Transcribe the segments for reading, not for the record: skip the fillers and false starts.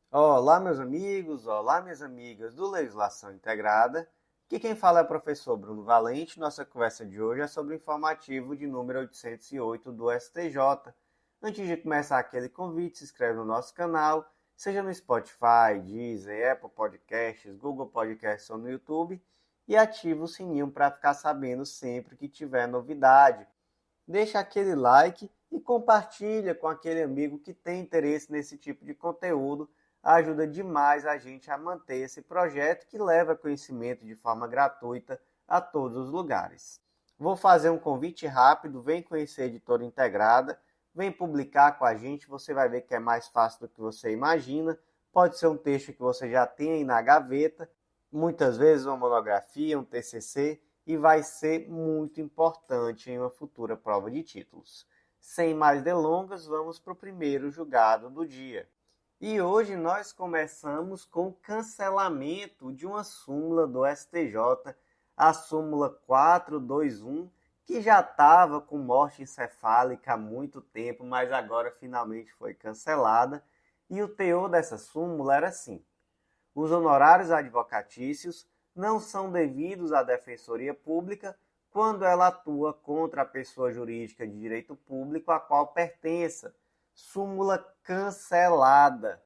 Olá, meus amigos, olá, minhas amigas do Legislação Integrada. Aqui quem fala é o professor Bruno Valente. Nossa conversa de hoje é sobre o informativo de número 808 do STJ. Antes de começar aquele convite, se inscreve no nosso canal, seja no Spotify, Deezer, Apple Podcasts, Google Podcasts ou no YouTube, e ativa o sininho para ficar sabendo sempre que tiver novidade. Deixa aquele like e compartilha com aquele amigo que tem interesse nesse tipo de conteúdo. Ajuda demais a gente a manter esse projeto que leva conhecimento de forma gratuita a todos os lugares. Vou fazer um convite rápido, vem conhecer a Editora Integrada, vem publicar com a gente, você vai ver que é mais fácil do que você imagina. Pode ser um texto que você já tem aí na gaveta, muitas vezes uma monografia, um TCC, e vai ser muito importante em uma futura prova de títulos. Sem mais delongas, vamos para o primeiro julgado do dia. E hoje nós começamos com o cancelamento de uma súmula do STJ, a súmula 421, que já estava com morte encefálica há muito tempo, mas agora finalmente foi cancelada. E o teor dessa súmula era assim: os honorários advocatícios não são devidos à Defensoria Pública quando ela atua contra a pessoa jurídica de direito público a qual pertença. Súmula cancelada.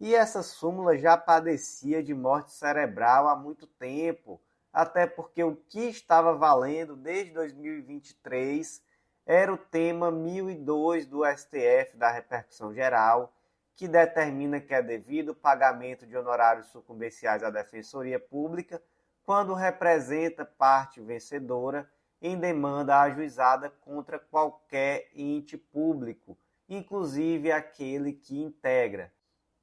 E essa súmula já padecia de morte cerebral há muito tempo, até porque o que estava valendo desde 2023 era o tema 1002 do STF da repercussão geral, que determina que é devido o pagamento de honorários sucumbenciais à Defensoria Pública quando representa parte vencedora em demanda ajuizada contra qualquer ente público, inclusive aquele que integra.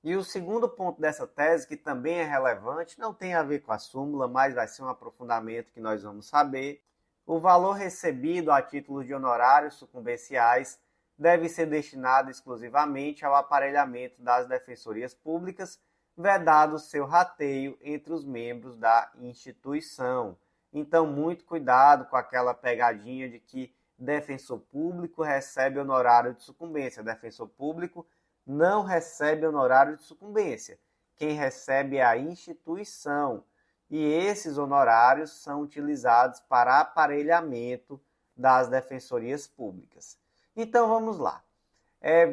E o segundo ponto dessa tese, que também é relevante, não tem a ver com a súmula, mas vai ser um aprofundamento que nós vamos saber. O valor recebido a título de honorários sucumbenciais deve ser destinado exclusivamente ao aparelhamento das defensorias públicas, vedado seu rateio entre os membros da instituição. Então, muito cuidado com aquela pegadinha de que defensor público recebe honorário de sucumbência. Defensor público não recebe honorário de sucumbência. Quem recebe é a instituição. E esses honorários são utilizados para aparelhamento das defensorias públicas. Então vamos lá.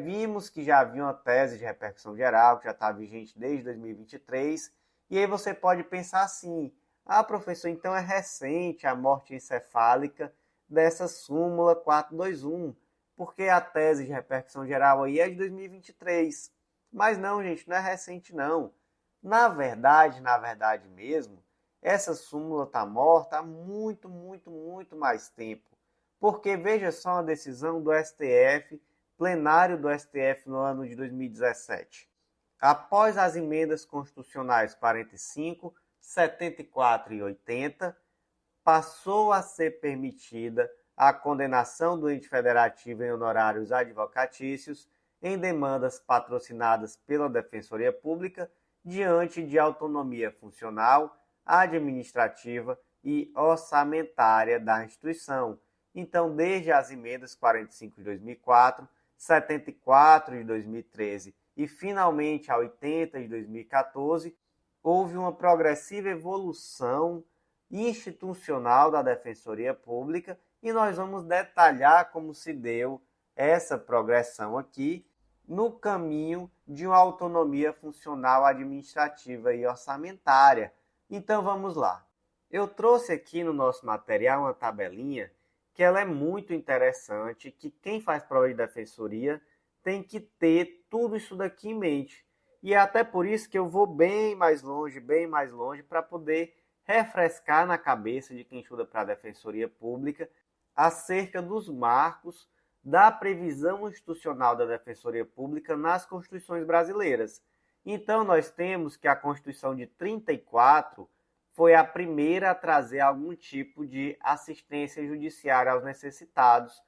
Vimos que já havia uma tese de repercussão geral, que já está vigente desde 2023, e aí você pode pensar assim: ah, professor, então é recente a morte encefálica dessa súmula 421, porque a tese de repercussão geral aí é de 2023. Mas não, gente, não é recente não. Na verdade mesmo, essa súmula está morta há muito, muito, muito mais tempo. Porque veja só uma decisão do STF, plenário do STF no ano de 2017. Após as emendas constitucionais 45, 74 e 80, passou a ser permitida a condenação do ente federativo em honorários advocatícios em demandas patrocinadas pela Defensoria Pública diante de autonomia funcional, administrativa e orçamentária da instituição. Então, desde as emendas 45 de 2004, 74 de 2013 e finalmente a 80 de 2014, houve uma progressiva evolução institucional da Defensoria Pública e nós vamos detalhar como se deu essa progressão aqui no caminho de uma autonomia funcional administrativa e orçamentária. Então vamos lá. Eu trouxe aqui no nosso material uma tabelinha que ela é muito interessante, que quem faz prova de defensoria tem que ter tudo isso daqui em mente. E é até por isso que eu vou bem mais longe, para poder refrescar na cabeça de quem estuda para a Defensoria Pública acerca dos marcos da previsão institucional da Defensoria Pública nas Constituições brasileiras. Então, nós temos que a Constituição de 34 foi a primeira a trazer algum tipo de assistência judiciária aos necessitados.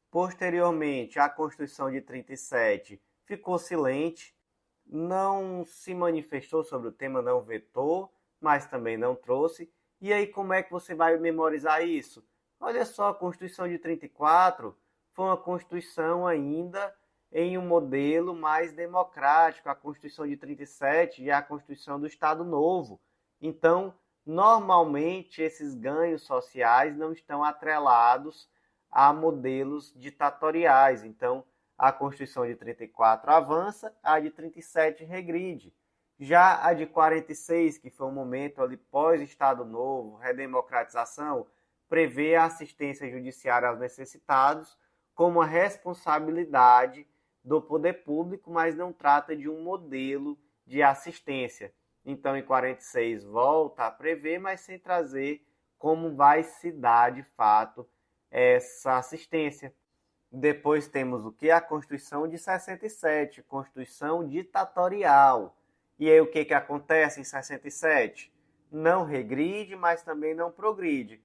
Posteriormente, a Constituição de 37 ficou silente, não se manifestou sobre o tema, não vetou, mas também não trouxe. E aí, como é que você vai memorizar isso? Olha só, a Constituição de 34 foi uma Constituição ainda em um modelo mais democrático, a Constituição de 37 e a Constituição do Estado Novo. Então, normalmente, esses ganhos sociais não estão atrelados a modelos ditatoriais. Então, a Constituição de 34 avança, a de 37 regride. Já a de 46, que foi um momento ali pós-Estado Novo, redemocratização, prevê a assistência judiciária aos necessitados como uma responsabilidade do poder público, mas não trata de um modelo de assistência. Então, em 46, volta a prever, mas sem trazer como vai se dar de fato essa assistência. Depois temos o que? A Constituição de 67, Constituição ditatorial. E aí o que acontece em 67? Não regride, mas também não progride.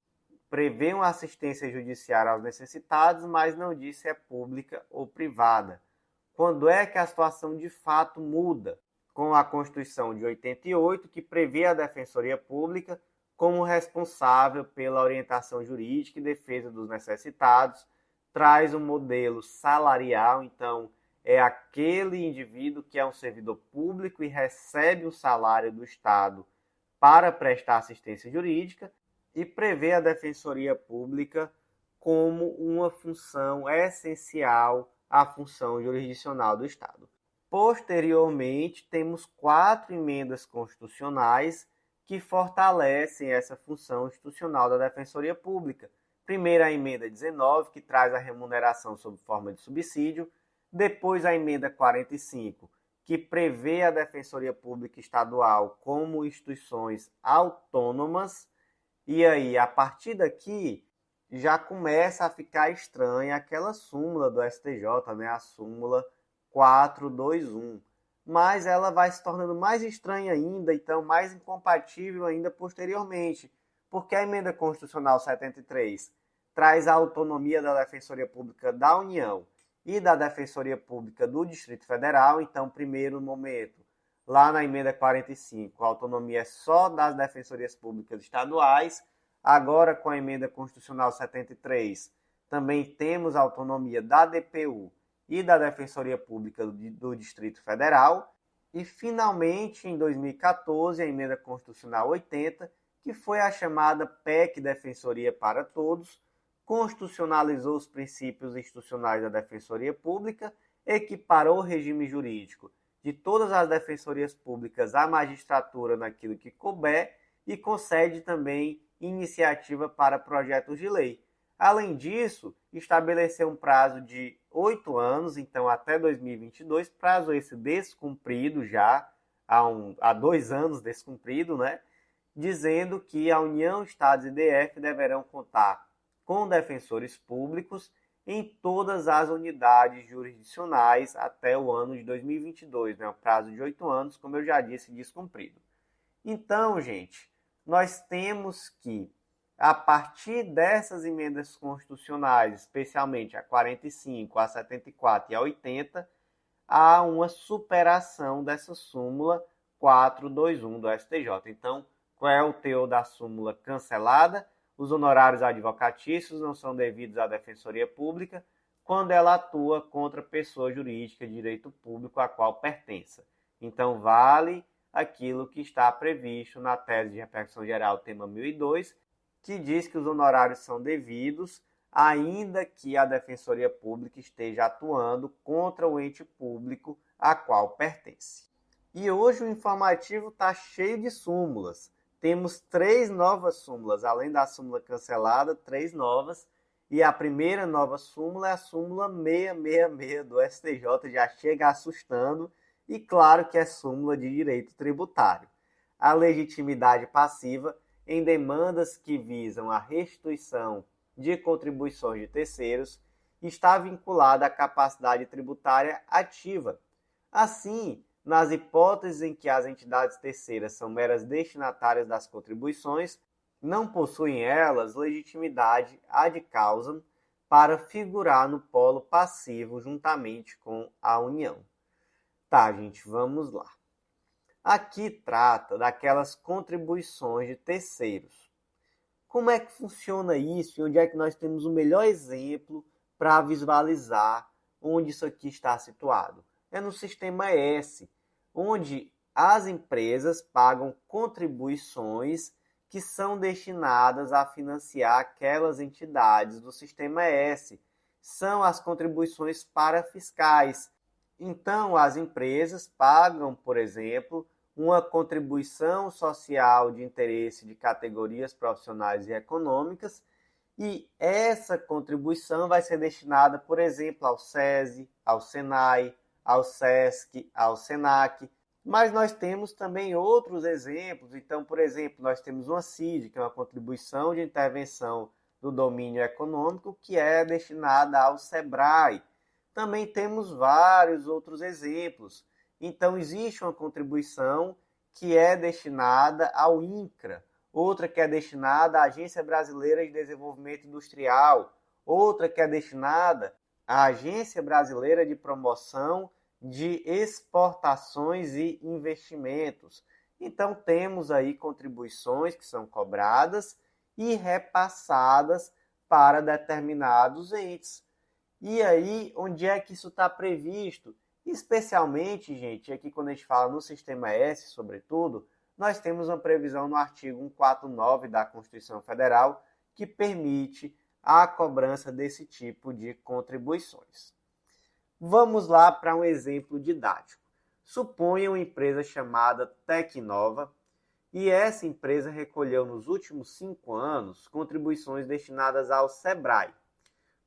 Prevê uma assistência judiciária aos necessitados, mas não diz se é pública ou privada. Quando é que a situação de fato muda? Com a Constituição de 88, que prevê a Defensoria Pública como responsável pela orientação jurídica e defesa dos necessitados, traz um modelo salarial, então é aquele indivíduo que é um servidor público e recebe um salário do Estado para prestar assistência jurídica e prevê a Defensoria Pública como uma função essencial à função jurisdicional do Estado. Posteriormente, temos 4 emendas constitucionais que fortalecem essa função institucional da Defensoria Pública. Primeiro, a emenda 19, que traz a remuneração sob forma de subsídio. Depois, a emenda 45, que prevê a Defensoria Pública Estadual como instituições autônomas. E aí, a partir daqui, já começa a ficar estranha aquela súmula do STJ, né? A súmula 421. Mas ela vai se tornando mais estranha ainda, então mais incompatível ainda posteriormente, porque a emenda constitucional 73 traz a autonomia da Defensoria Pública da União e da Defensoria Pública do Distrito Federal. Então, primeiro momento, lá na emenda 45, a autonomia é só das Defensorias Públicas estaduais. Agora, com a emenda constitucional 73, também temos a autonomia da DPU e da Defensoria Pública do Distrito Federal. E, finalmente, em 2014, a emenda constitucional 80, que foi a chamada PEC Defensoria para Todos, constitucionalizou os princípios institucionais da Defensoria Pública, equiparou o regime jurídico de todas as defensorias públicas à magistratura naquilo que couber e concede também iniciativa para projetos de lei. Além disso, estabeleceu um prazo de 8 anos, então até 2022, prazo esse descumprido já, há 2 anos descumprido, né? Dizendo que a União, Estados e DF deverão contar com defensores públicos em todas as unidades jurisdicionais até o ano de 2022, né? Um prazo de 8 anos, como eu já disse, descumprido. Então, gente, nós temos que, a partir dessas emendas constitucionais, especialmente a 45, a 74 e a 80, há uma superação dessa súmula 421 do STJ. Então, qual é o teor da súmula cancelada? Os honorários advocatícios não são devidos à Defensoria Pública quando ela atua contra pessoa jurídica de direito público a qual pertença. Então, vale aquilo que está previsto na tese de repercussão geral, tema 1002, que diz que os honorários são devidos, ainda que a Defensoria Pública esteja atuando contra o ente público a qual pertence. E hoje o informativo está cheio de súmulas. Temos 3 novas súmulas, além da súmula cancelada, 3 novas. E a primeira nova súmula é a súmula 666 do STJ, já chega assustando. E claro que é súmula de direito tributário. A legitimidade passiva em demandas que visam a restituição de contribuições de terceiros está vinculada à capacidade tributária ativa. Assim, nas hipóteses em que as entidades terceiras são meras destinatárias das contribuições, não possuem elas legitimidade ad causam para figurar no polo passivo juntamente com a União. Tá, gente, vamos lá. Aqui trata daquelas contribuições de terceiros. Como é que funciona isso e onde é que nós temos o melhor exemplo para visualizar onde isso aqui está situado? É no sistema S, onde as empresas pagam contribuições que são destinadas a financiar aquelas entidades do sistema S. São as contribuições parafiscais. Então, as empresas pagam, por exemplo, uma contribuição social de interesse de categorias profissionais e econômicas, e essa contribuição vai ser destinada, por exemplo, ao SESI, ao SENAI, ao SESC, ao SENAC. Mas nós temos também outros exemplos. Então, por exemplo, nós temos uma CID, que é uma contribuição de intervenção do domínio econômico, que é destinada ao SEBRAE. Também temos vários outros exemplos. Então, existe uma contribuição que é destinada ao INCRA, outra que é destinada à Agência Brasileira de Desenvolvimento Industrial, outra que é destinada à Agência Brasileira de Promoção de Exportações e Investimentos. Então, temos aí contribuições que são cobradas e repassadas para determinados entes. E aí, onde é que isso está previsto? Especialmente, gente, aqui quando a gente fala no sistema S, sobretudo, nós temos uma previsão no artigo 149 da Constituição Federal que permite a cobrança desse tipo de contribuições. Vamos lá para um exemplo didático. Suponha uma empresa chamada Tecnova e essa empresa recolheu nos últimos 5 anos contribuições destinadas ao SEBRAE.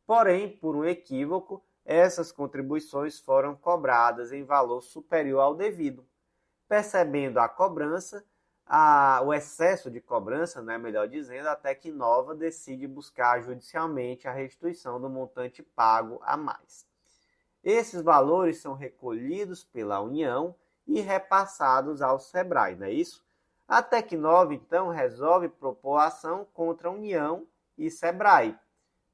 Porém, por um equívoco, essas contribuições foram cobradas em valor superior ao devido. Percebendo a cobrança, o excesso de cobrança, melhor dizendo, a Tecnova decide buscar judicialmente a restituição do montante pago a mais. Esses valores são recolhidos pela União e repassados ao SEBRAE, não é isso? A Tecnova, então, resolve propor ação contra a União e SEBRAE.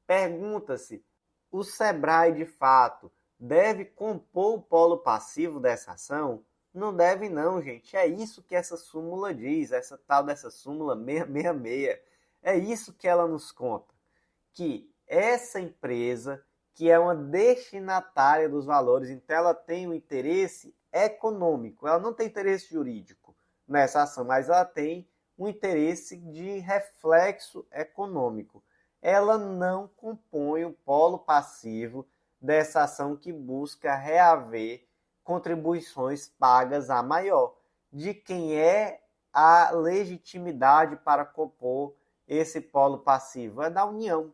Pergunta-se, o SEBRAE, de fato, deve compor o polo passivo dessa ação? Não deve não, gente. É isso que essa súmula diz, essa tal dessa súmula 666. É isso que ela nos conta, que essa empresa, que é uma destinatária dos valores, então ela tem um interesse econômico, ela não tem interesse jurídico nessa ação, mas ela tem um interesse de reflexo econômico. Ela não compõe o polo passivo dessa ação que busca reaver contribuições pagas a maior. De quem é a legitimidade para compor esse polo passivo? É da União.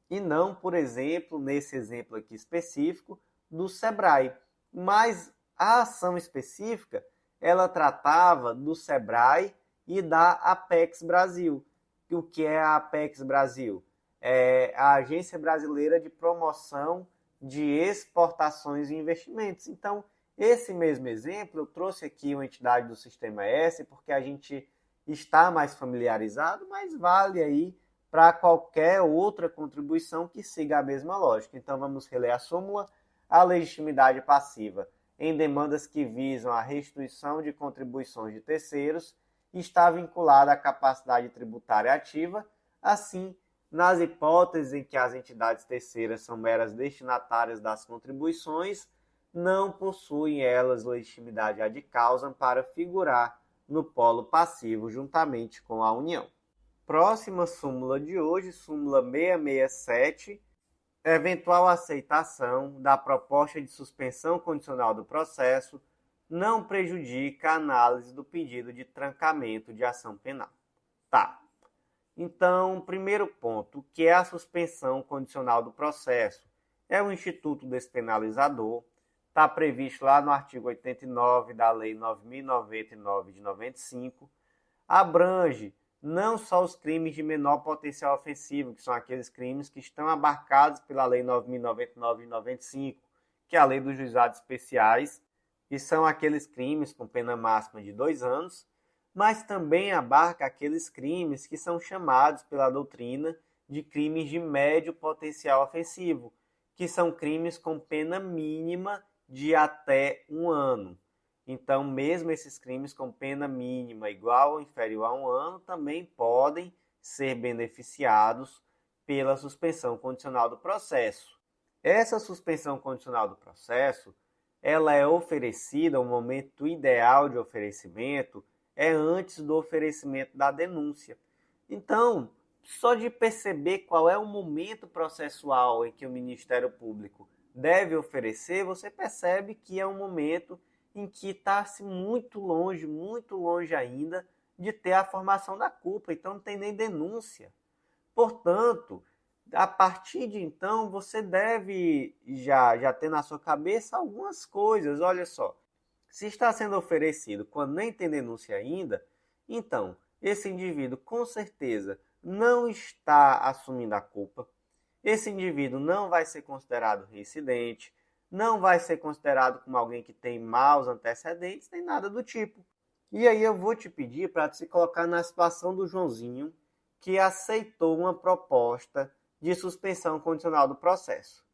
E não, por exemplo, nesse exemplo aqui específico, do SEBRAE. Mas a ação específica, ela tratava do SEBRAE e da Apex Brasil. O que é a Apex Brasil? É a Agência Brasileira de Promoção de Exportações e Investimentos. Então, esse mesmo exemplo, eu trouxe aqui uma entidade do Sistema S, porque a gente está mais familiarizado, mas vale aí para qualquer outra contribuição que siga a mesma lógica. Então, vamos reler a súmula. A legitimidade passiva em demandas que visam a restituição de contribuições de terceiros está vinculada à capacidade tributária ativa. Assim, nas hipóteses em que as entidades terceiras são meras destinatárias das contribuições, não possuem elas legitimidade ad causam para figurar no polo passivo juntamente com a União. Próxima súmula de hoje, súmula 667, eventual aceitação da proposta de suspensão condicional do processo não prejudica a análise do pedido de trancamento de ação penal. Tá. Então, primeiro ponto, o que é a suspensão condicional do processo? É o instituto despenalizador, está previsto lá no artigo 89 da Lei 9.099 de 95, abrange não só os crimes de menor potencial ofensivo, que são aqueles crimes que estão abarcados pela Lei 9.099 de 95, que é a Lei dos Juizados Especiais, que são aqueles crimes com pena máxima de 2 anos, mas também abarca aqueles crimes que são chamados pela doutrina de crimes de médio potencial ofensivo, que são crimes com pena mínima de até 1 ano. Então, mesmo esses crimes com pena mínima igual ou inferior a 1 ano também podem ser beneficiados pela suspensão condicional do processo. Essa suspensão condicional do processo, ela é oferecida, o momento ideal de oferecimento é antes do oferecimento da denúncia. Então, só de perceber qual é o momento processual em que o Ministério Público deve oferecer, você percebe que é um momento em que está-se muito longe ainda de ter a formação da culpa, então não tem nem denúncia. Portanto, a partir de então, você deve já ter na sua cabeça algumas coisas. Olha só, se está sendo oferecido quando nem tem denúncia ainda, então esse indivíduo com certeza não está assumindo a culpa. Esse indivíduo não vai ser considerado reincidente, não vai ser considerado como alguém que tem maus antecedentes, nem nada do tipo. E aí eu vou te pedir para se colocar na situação do Joãozinho, que aceitou uma proposta de suspensão condicional do processo.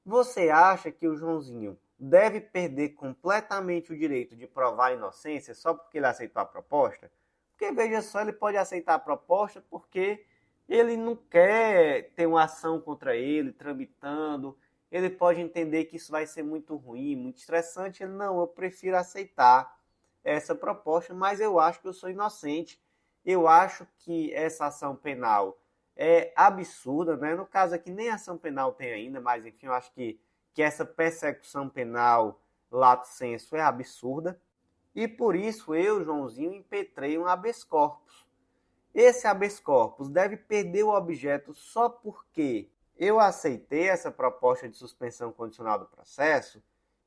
Você acha que o Joãozinho deve perder completamente o direito de provar a inocência só porque ele aceitou a proposta? Porque, veja só, ele pode aceitar a proposta porque ele não quer ter uma ação contra ele, tramitando. Ele pode entender que isso vai ser muito ruim, muito estressante. Ele, não, eu prefiro aceitar essa proposta, mas eu acho que eu sou inocente. Eu acho que essa ação penal é absurda, né? No caso aqui, nem ação penal tem ainda, mas enfim, eu acho que essa persecução penal lato sensu é absurda. E por isso eu, Joãozinho, impetrei um habeas corpus. Esse habeas corpus deve perder o objeto só porque eu aceitei essa proposta de suspensão condicional do processo?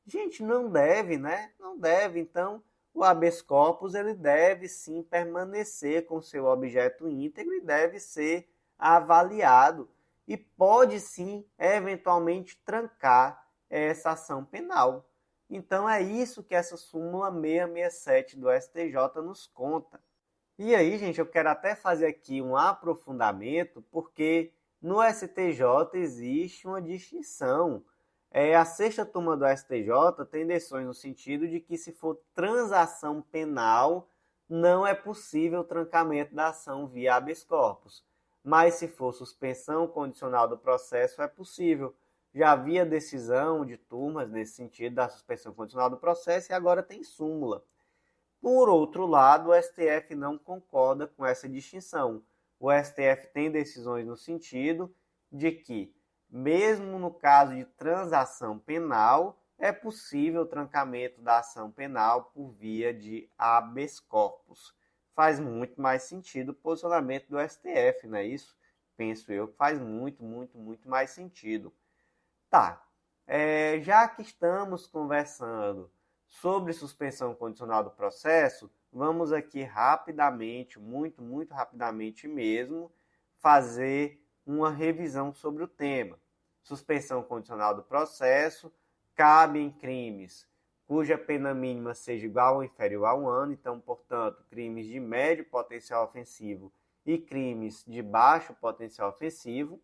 Gente, não deve, né? Não deve. Então, o habeas corpus ele deve sim permanecer com seu objeto íntegro e deve ser avaliado. E pode sim, eventualmente, trancar essa ação penal. Então, é isso que essa súmula 667 do STJ nos conta. E aí, gente, eu quero até fazer aqui um aprofundamento, porque no STJ existe uma distinção. A sexta turma do STJ tem decisões no sentido de que se for transação penal, não é possível o trancamento da ação via habeas corpus. Mas se for suspensão condicional do processo, é possível. Já havia decisão de turmas nesse sentido da suspensão condicional do processo e agora tem súmula. Por outro lado, o STF não concorda com essa distinção. O STF tem decisões no sentido de que, mesmo no caso de transação penal, é possível o trancamento da ação penal por via de habeas corpus. Faz muito mais sentido o posicionamento do STF, não é isso? Penso eu que faz muito mais sentido. Tá, já que estamos conversando sobre suspensão condicional do processo, vamos aqui rapidamente, muito rapidamente mesmo, fazer uma revisão sobre o tema. Suspensão condicional do processo cabe em crimes cuja pena mínima seja igual ou inferior a 1 ano, então, portanto, crimes de médio potencial ofensivo e crimes de baixo potencial ofensivo,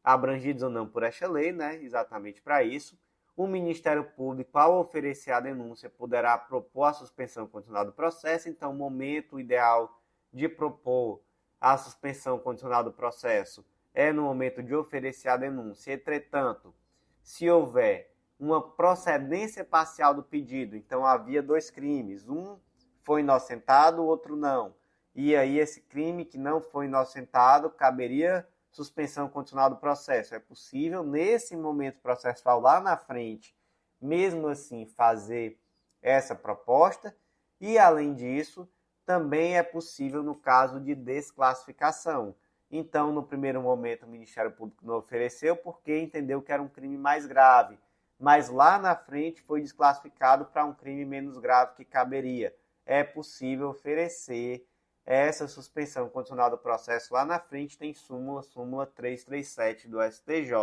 abrangidos ou não por esta lei, né? Exatamente para isso. O Ministério Público, ao oferecer a denúncia, poderá propor a suspensão condicional do processo. Então, o momento ideal de propor a suspensão condicional do processo é no momento de oferecer a denúncia. Entretanto, se houver uma procedência parcial do pedido, então havia 2 crimes, um foi inocentado, o outro não, e aí esse crime que não foi inocentado caberia suspensão condicional do processo. É possível, nesse momento processual lá na frente, mesmo assim, fazer essa proposta. E, além disso, também é possível no caso de desclassificação. Então, no primeiro momento, o Ministério Público não ofereceu porque entendeu que era um crime mais grave. Mas lá na frente foi desclassificado para um crime menos grave que caberia. É possível oferecer essa suspensão condicional do processo lá na frente, tem súmula 337 do STJ.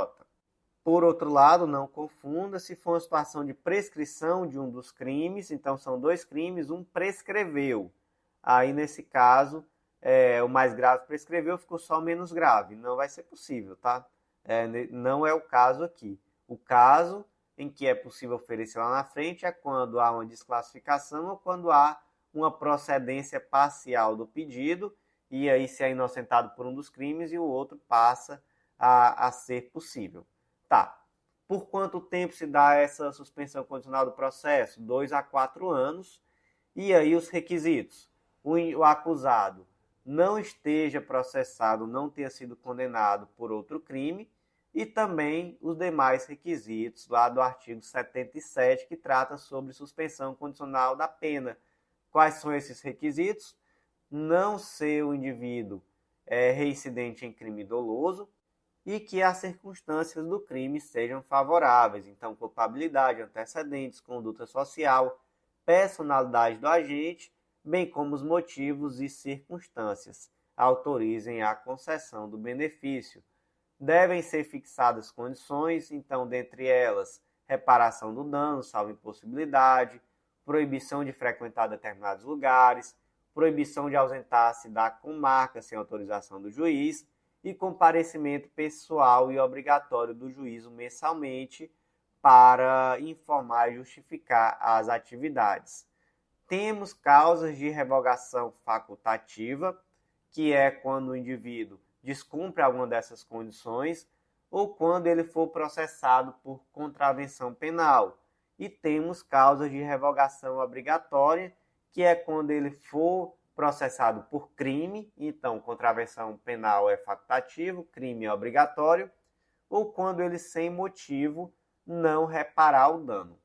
Por outro lado, não confunda, se for uma situação de prescrição de um dos crimes, então são 2 crimes, um prescreveu. Aí, nesse caso, o mais grave prescreveu, ficou só o menos grave. Não vai ser possível, tá? Não é o caso aqui. O caso em que é possível oferecer lá na frente é quando há uma desclassificação ou quando há uma procedência parcial do pedido, e aí se é inocentado por um dos crimes e o outro passa a ser possível. Tá. Por quanto tempo se dá essa suspensão condicional do processo? 2 a 4 anos. E aí os requisitos. O acusado não esteja processado, não tenha sido condenado por outro crime, e também os demais requisitos lá do artigo 77, que trata sobre suspensão condicional da pena. Quais são esses requisitos? Não ser o indivíduo reincidente em crime doloso e que as circunstâncias do crime sejam favoráveis. Então, culpabilidade, antecedentes, conduta social, personalidade do agente, bem como os motivos e circunstâncias autorizem a concessão do benefício. Devem ser fixadas condições, então, dentre elas, reparação do dano, salvo impossibilidade, proibição de frequentar determinados lugares, proibição de ausentar-se da comarca sem autorização do juiz e comparecimento pessoal e obrigatório do juízo mensalmente para informar e justificar as atividades. Temos causas de revogação facultativa, que é quando o indivíduo descumpre alguma dessas condições ou quando ele for processado por contravenção penal. E temos causas de revogação obrigatória, que é quando ele for processado por crime, então contravenção penal é facultativo, crime é obrigatório, ou quando ele sem motivo não reparar o dano.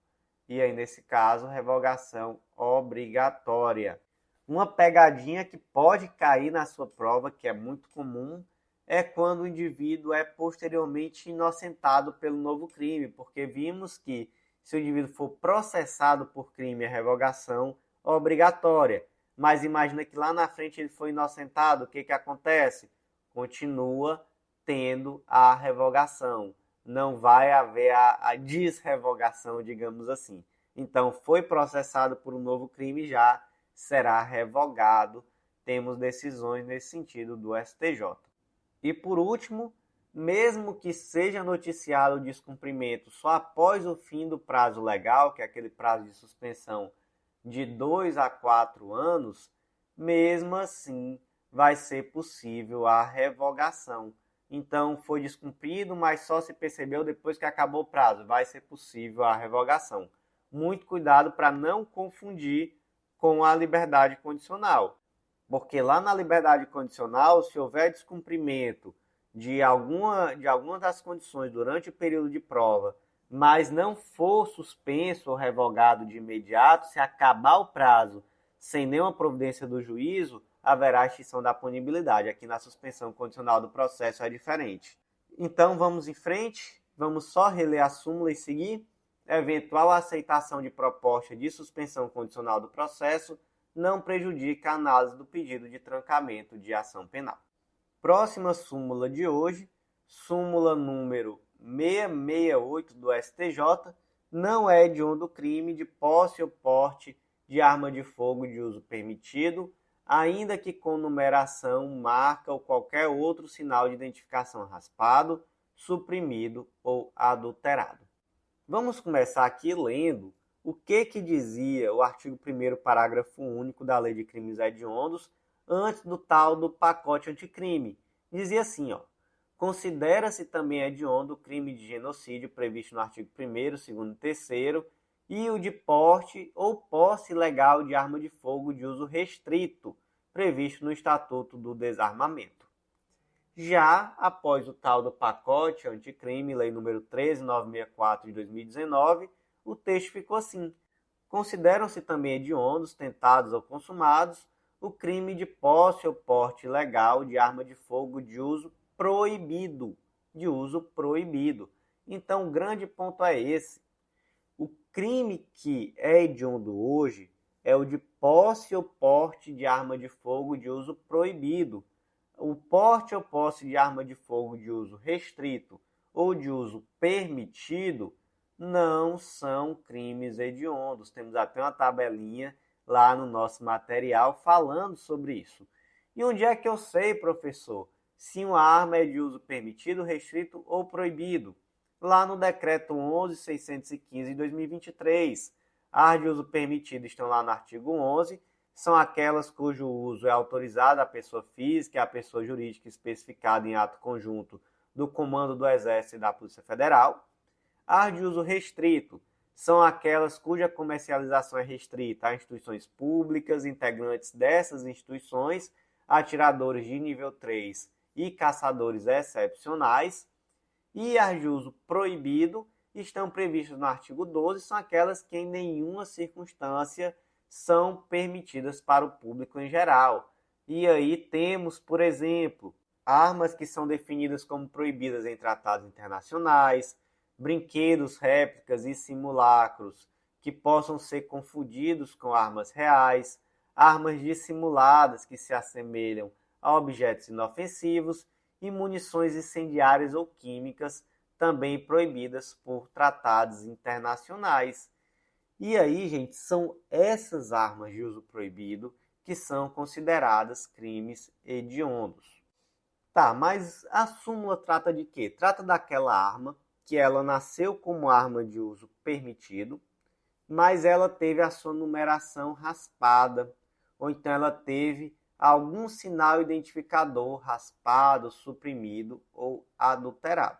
E aí, nesse caso, revogação obrigatória. Uma pegadinha que pode cair na sua prova, que é muito comum, é quando o indivíduo é posteriormente inocentado pelo novo crime, porque vimos que se o indivíduo for processado por crime, a revogação obrigatória. Mas imagina que lá na frente ele foi inocentado, o que acontece? Continua tendo a revogação. Não vai haver a desrevogação, digamos assim. Então, foi processado por um novo crime, já será revogado. Temos decisões nesse sentido do STJ. E por último, mesmo que seja noticiado o descumprimento só após o fim do prazo legal, que é aquele prazo de suspensão de 2 a 4 anos, mesmo assim vai ser possível a revogação. Então, foi descumprido, mas só se percebeu depois que acabou o prazo. Vai ser possível a revogação. Muito cuidado para não confundir com a liberdade condicional. Porque lá na liberdade condicional, se houver descumprimento de alguma das condições durante o período de prova, mas não for suspenso ou revogado de imediato, se acabar o prazo sem nenhuma providência do juízo, haverá extinção da punibilidade. Aqui na suspensão condicional do processo é diferente. Então vamos em frente, vamos só reler a súmula e seguir. Eventual aceitação de proposta de suspensão condicional do processo não prejudica a análise do pedido de trancamento de ação penal. Próxima súmula de hoje, súmula número 668 do STJ, não é hediondo crime de posse ou porte de arma de fogo de uso permitido, ainda que com numeração, marca ou qualquer outro sinal de identificação raspado, suprimido ou adulterado. Vamos começar aqui lendo o que dizia o artigo 1º, parágrafo único da Lei de Crimes Hediondos, antes do tal do pacote anticrime. Dizia assim, considera-se também hediondo o crime de genocídio previsto no artigo 1º, 2º e 3º, e o de porte ou posse ilegal de arma de fogo de uso restrito, previsto no Estatuto do Desarmamento. Já após o tal do pacote anticrime, Lei nº 13.964 de 2019, o texto ficou assim: consideram-se também hediondos, tentados ou consumados, o crime de posse ou porte ilegal de arma de fogo de uso proibido. Então, o grande ponto é esse. O crime que é hediondo hoje é o de posse ou porte de arma de fogo de uso proibido. O porte ou posse de arma de fogo de uso restrito ou de uso permitido não são crimes hediondos. Temos até uma tabelinha lá no nosso material falando sobre isso. E onde é que eu sei, professor, se uma arma é de uso permitido, restrito ou proibido? Lá no decreto 11.615 de 2023. Armas de uso permitido estão lá no artigo 11, são aquelas cujo uso é autorizado à pessoa física e à pessoa jurídica especificada em ato conjunto do Comando do Exército e da Polícia Federal. Armas de uso restrito são aquelas cuja comercialização é restrita a instituições públicas, integrantes dessas instituições, atiradores de nível 3 e caçadores excepcionais. E as de uso proibido estão previstas no artigo 12, são aquelas que em nenhuma circunstância são permitidas para o público em geral. E aí temos, por exemplo, armas que são definidas como proibidas em tratados internacionais, brinquedos, réplicas e simulacros que possam ser confundidos com armas reais, armas dissimuladas que se assemelham a objetos inofensivos e munições incendiárias ou químicas também proibidas por tratados internacionais. E aí, gente, são essas armas de uso proibido que são consideradas crimes hediondos. Tá, mas a súmula trata de quê? Trata daquela arma que ela nasceu como arma de uso permitido, mas ela teve a sua numeração raspada, ou então ela teve algum sinal identificador raspado, suprimido ou adulterado.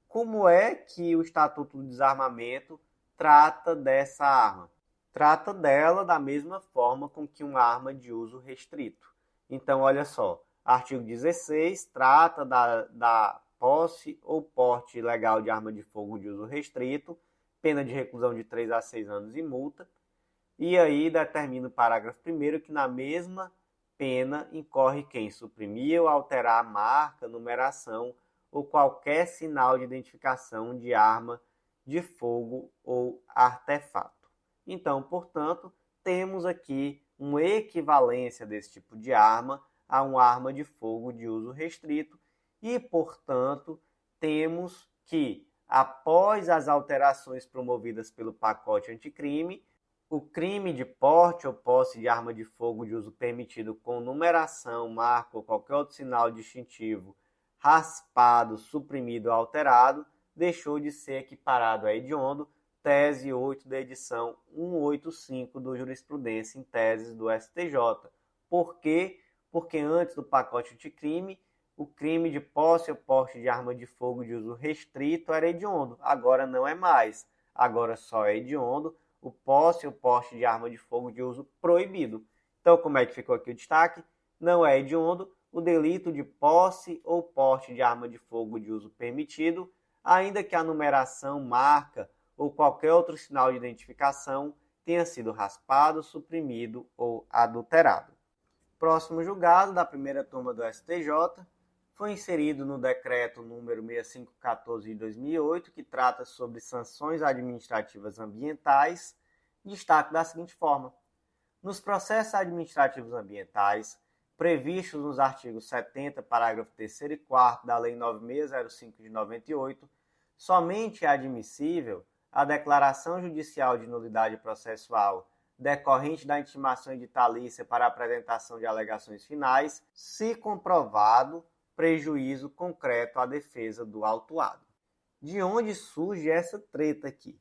Como é que o Estatuto do Desarmamento trata dessa arma? Trata dela da mesma forma com que uma arma de uso restrito. Então, olha só, artigo 16 trata da posse ou porte ilegal de arma de fogo de uso restrito, pena de reclusão de 3 a 6 anos e multa. E aí determina o parágrafo 1º que na mesma pena incorre quem suprimir ou alterar a marca, numeração ou qualquer sinal de identificação de arma de fogo ou artefato. Então, portanto, temos aqui uma equivalência desse tipo de arma a uma arma de fogo de uso restrito e, portanto, temos que, após as alterações promovidas pelo pacote anticrime, o crime de porte ou posse de arma de fogo de uso permitido com numeração, marca ou qualquer outro sinal distintivo raspado, suprimido ou alterado deixou de ser equiparado a hediondo, tese 8 da edição 185 do Jurisprudência em Teses do STJ. Por quê? Porque antes do pacote anticrime, o crime de posse ou porte de arma de fogo de uso restrito era hediondo. Agora não é mais. Agora só é hediondo o posse ou porte de arma de fogo de uso proibido. Então, como é que ficou aqui o destaque? Não é hediondo o delito de posse ou porte de arma de fogo de uso permitido, ainda que a numeração, marca ou qualquer outro sinal de identificação tenha sido raspado, suprimido ou adulterado. Próximo julgado da primeira turma do STJ foi inserido no decreto número 6514 de 2008, que trata sobre sanções administrativas ambientais, destaque da seguinte forma: nos processos administrativos ambientais, previstos nos artigos 70, parágrafo 3º e 4º da Lei 9605 de 98, somente é admissível a declaração judicial de nulidade processual decorrente da intimação editalícia para a apresentação de alegações finais, se comprovado prejuízo concreto à defesa do autuado. De onde surge essa treta aqui?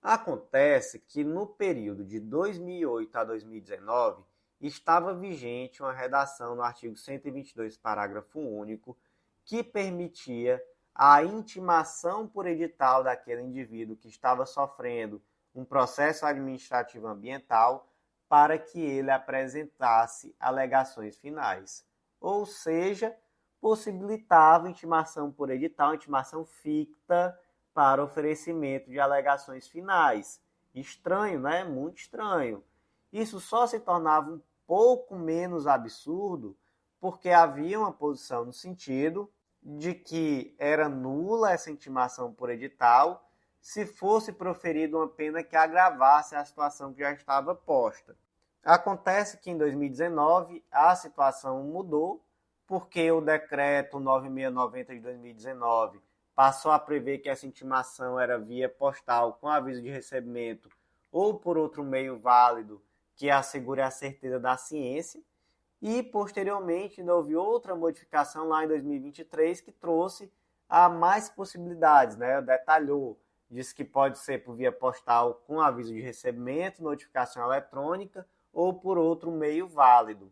Acontece que no período de 2008 a 2019 estava vigente uma redação no artigo 122, parágrafo único, que permitia a intimação por edital daquele indivíduo que estava sofrendo um processo administrativo ambiental para que ele apresentasse alegações finais. Ou seja, possibilitava intimação por edital, intimação ficta para oferecimento de alegações finais. Estranho, né? Muito estranho. Isso só se tornava um pouco menos absurdo porque havia uma posição no sentido de que era nula essa intimação por edital se fosse proferida uma pena que agravasse a situação que já estava posta. Acontece que em 2019 a situação mudou, porque o decreto 9690 de 2019 passou a prever que essa intimação era via postal com aviso de recebimento ou por outro meio válido que assegure a certeza da ciência. E, posteriormente, houve outra modificação lá em 2023 que trouxe a mais possibilidades, né? Detalhou, disse que pode ser por via postal com aviso de recebimento, notificação eletrônica ou por outro meio válido.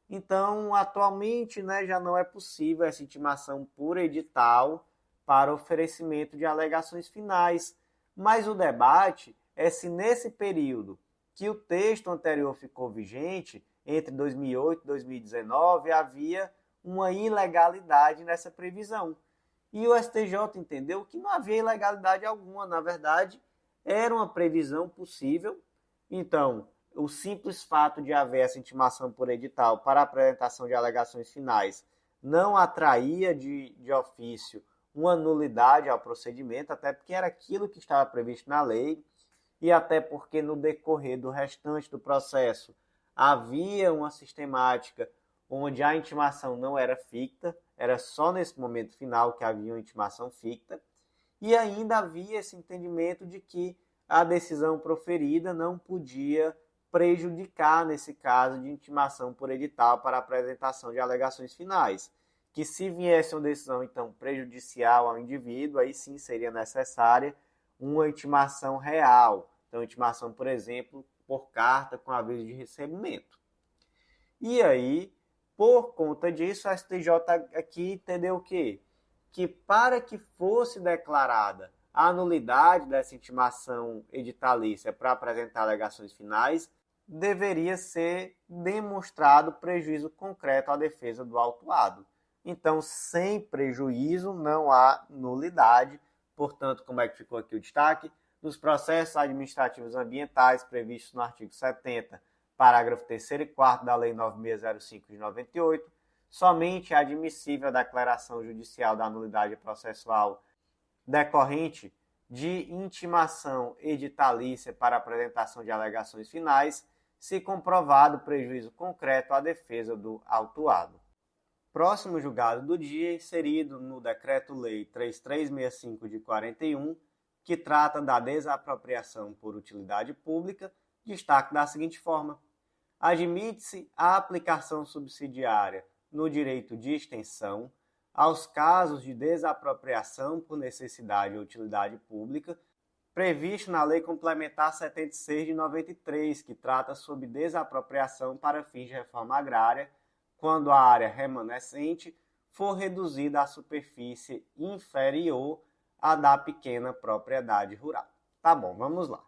Então, atualmente, né, já não é possível essa intimação por edital para oferecimento de alegações finais. Mas o debate é se nesse período que o texto anterior ficou vigente, entre 2008 e 2019, havia uma ilegalidade nessa previsão. E o STJ entendeu que não havia ilegalidade alguma, na verdade, era uma previsão possível. Então, o simples fato de haver essa intimação por edital para a apresentação de alegações finais não atraía de ofício uma nulidade ao procedimento, até porque era aquilo que estava previsto na lei, e até porque no decorrer do restante do processo havia uma sistemática onde a intimação não era ficta, era só nesse momento final que havia uma intimação ficta, e ainda havia esse entendimento de que a decisão proferida não podia prejudicar, nesse caso de intimação por edital para a apresentação de alegações finais, que se viesse uma decisão então prejudicial ao indivíduo, aí sim seria necessária uma intimação real, então intimação, por exemplo, por carta com aviso de recebimento. E aí, por conta disso, a STJ aqui entendeu o quê? Que para que fosse declarada a nulidade dessa intimação editalícia para apresentar alegações finais, deveria ser demonstrado prejuízo concreto à defesa do autuado. Então, sem prejuízo, não há nulidade. Portanto, como é que ficou aqui o destaque? Nos processos administrativos ambientais previstos no artigo 70, parágrafo 3º e 4º da Lei 9605 de 98, somente é admissível a declaração judicial da nulidade processual decorrente de intimação editalícia para apresentação de alegações finais, se comprovado prejuízo concreto à defesa do autuado. Próximo julgado do dia, inserido no Decreto-Lei 3365 de 41, que trata da desapropriação por utilidade pública, destaque da seguinte forma: admite-se a aplicação subsidiária no direito de extensão aos casos de desapropriação por necessidade ou utilidade pública, previsto na Lei Complementar 76 de 93, que trata sobre desapropriação para fins de reforma agrária, quando a área remanescente for reduzida à superfície inferior à da pequena propriedade rural. Tá bom, vamos lá.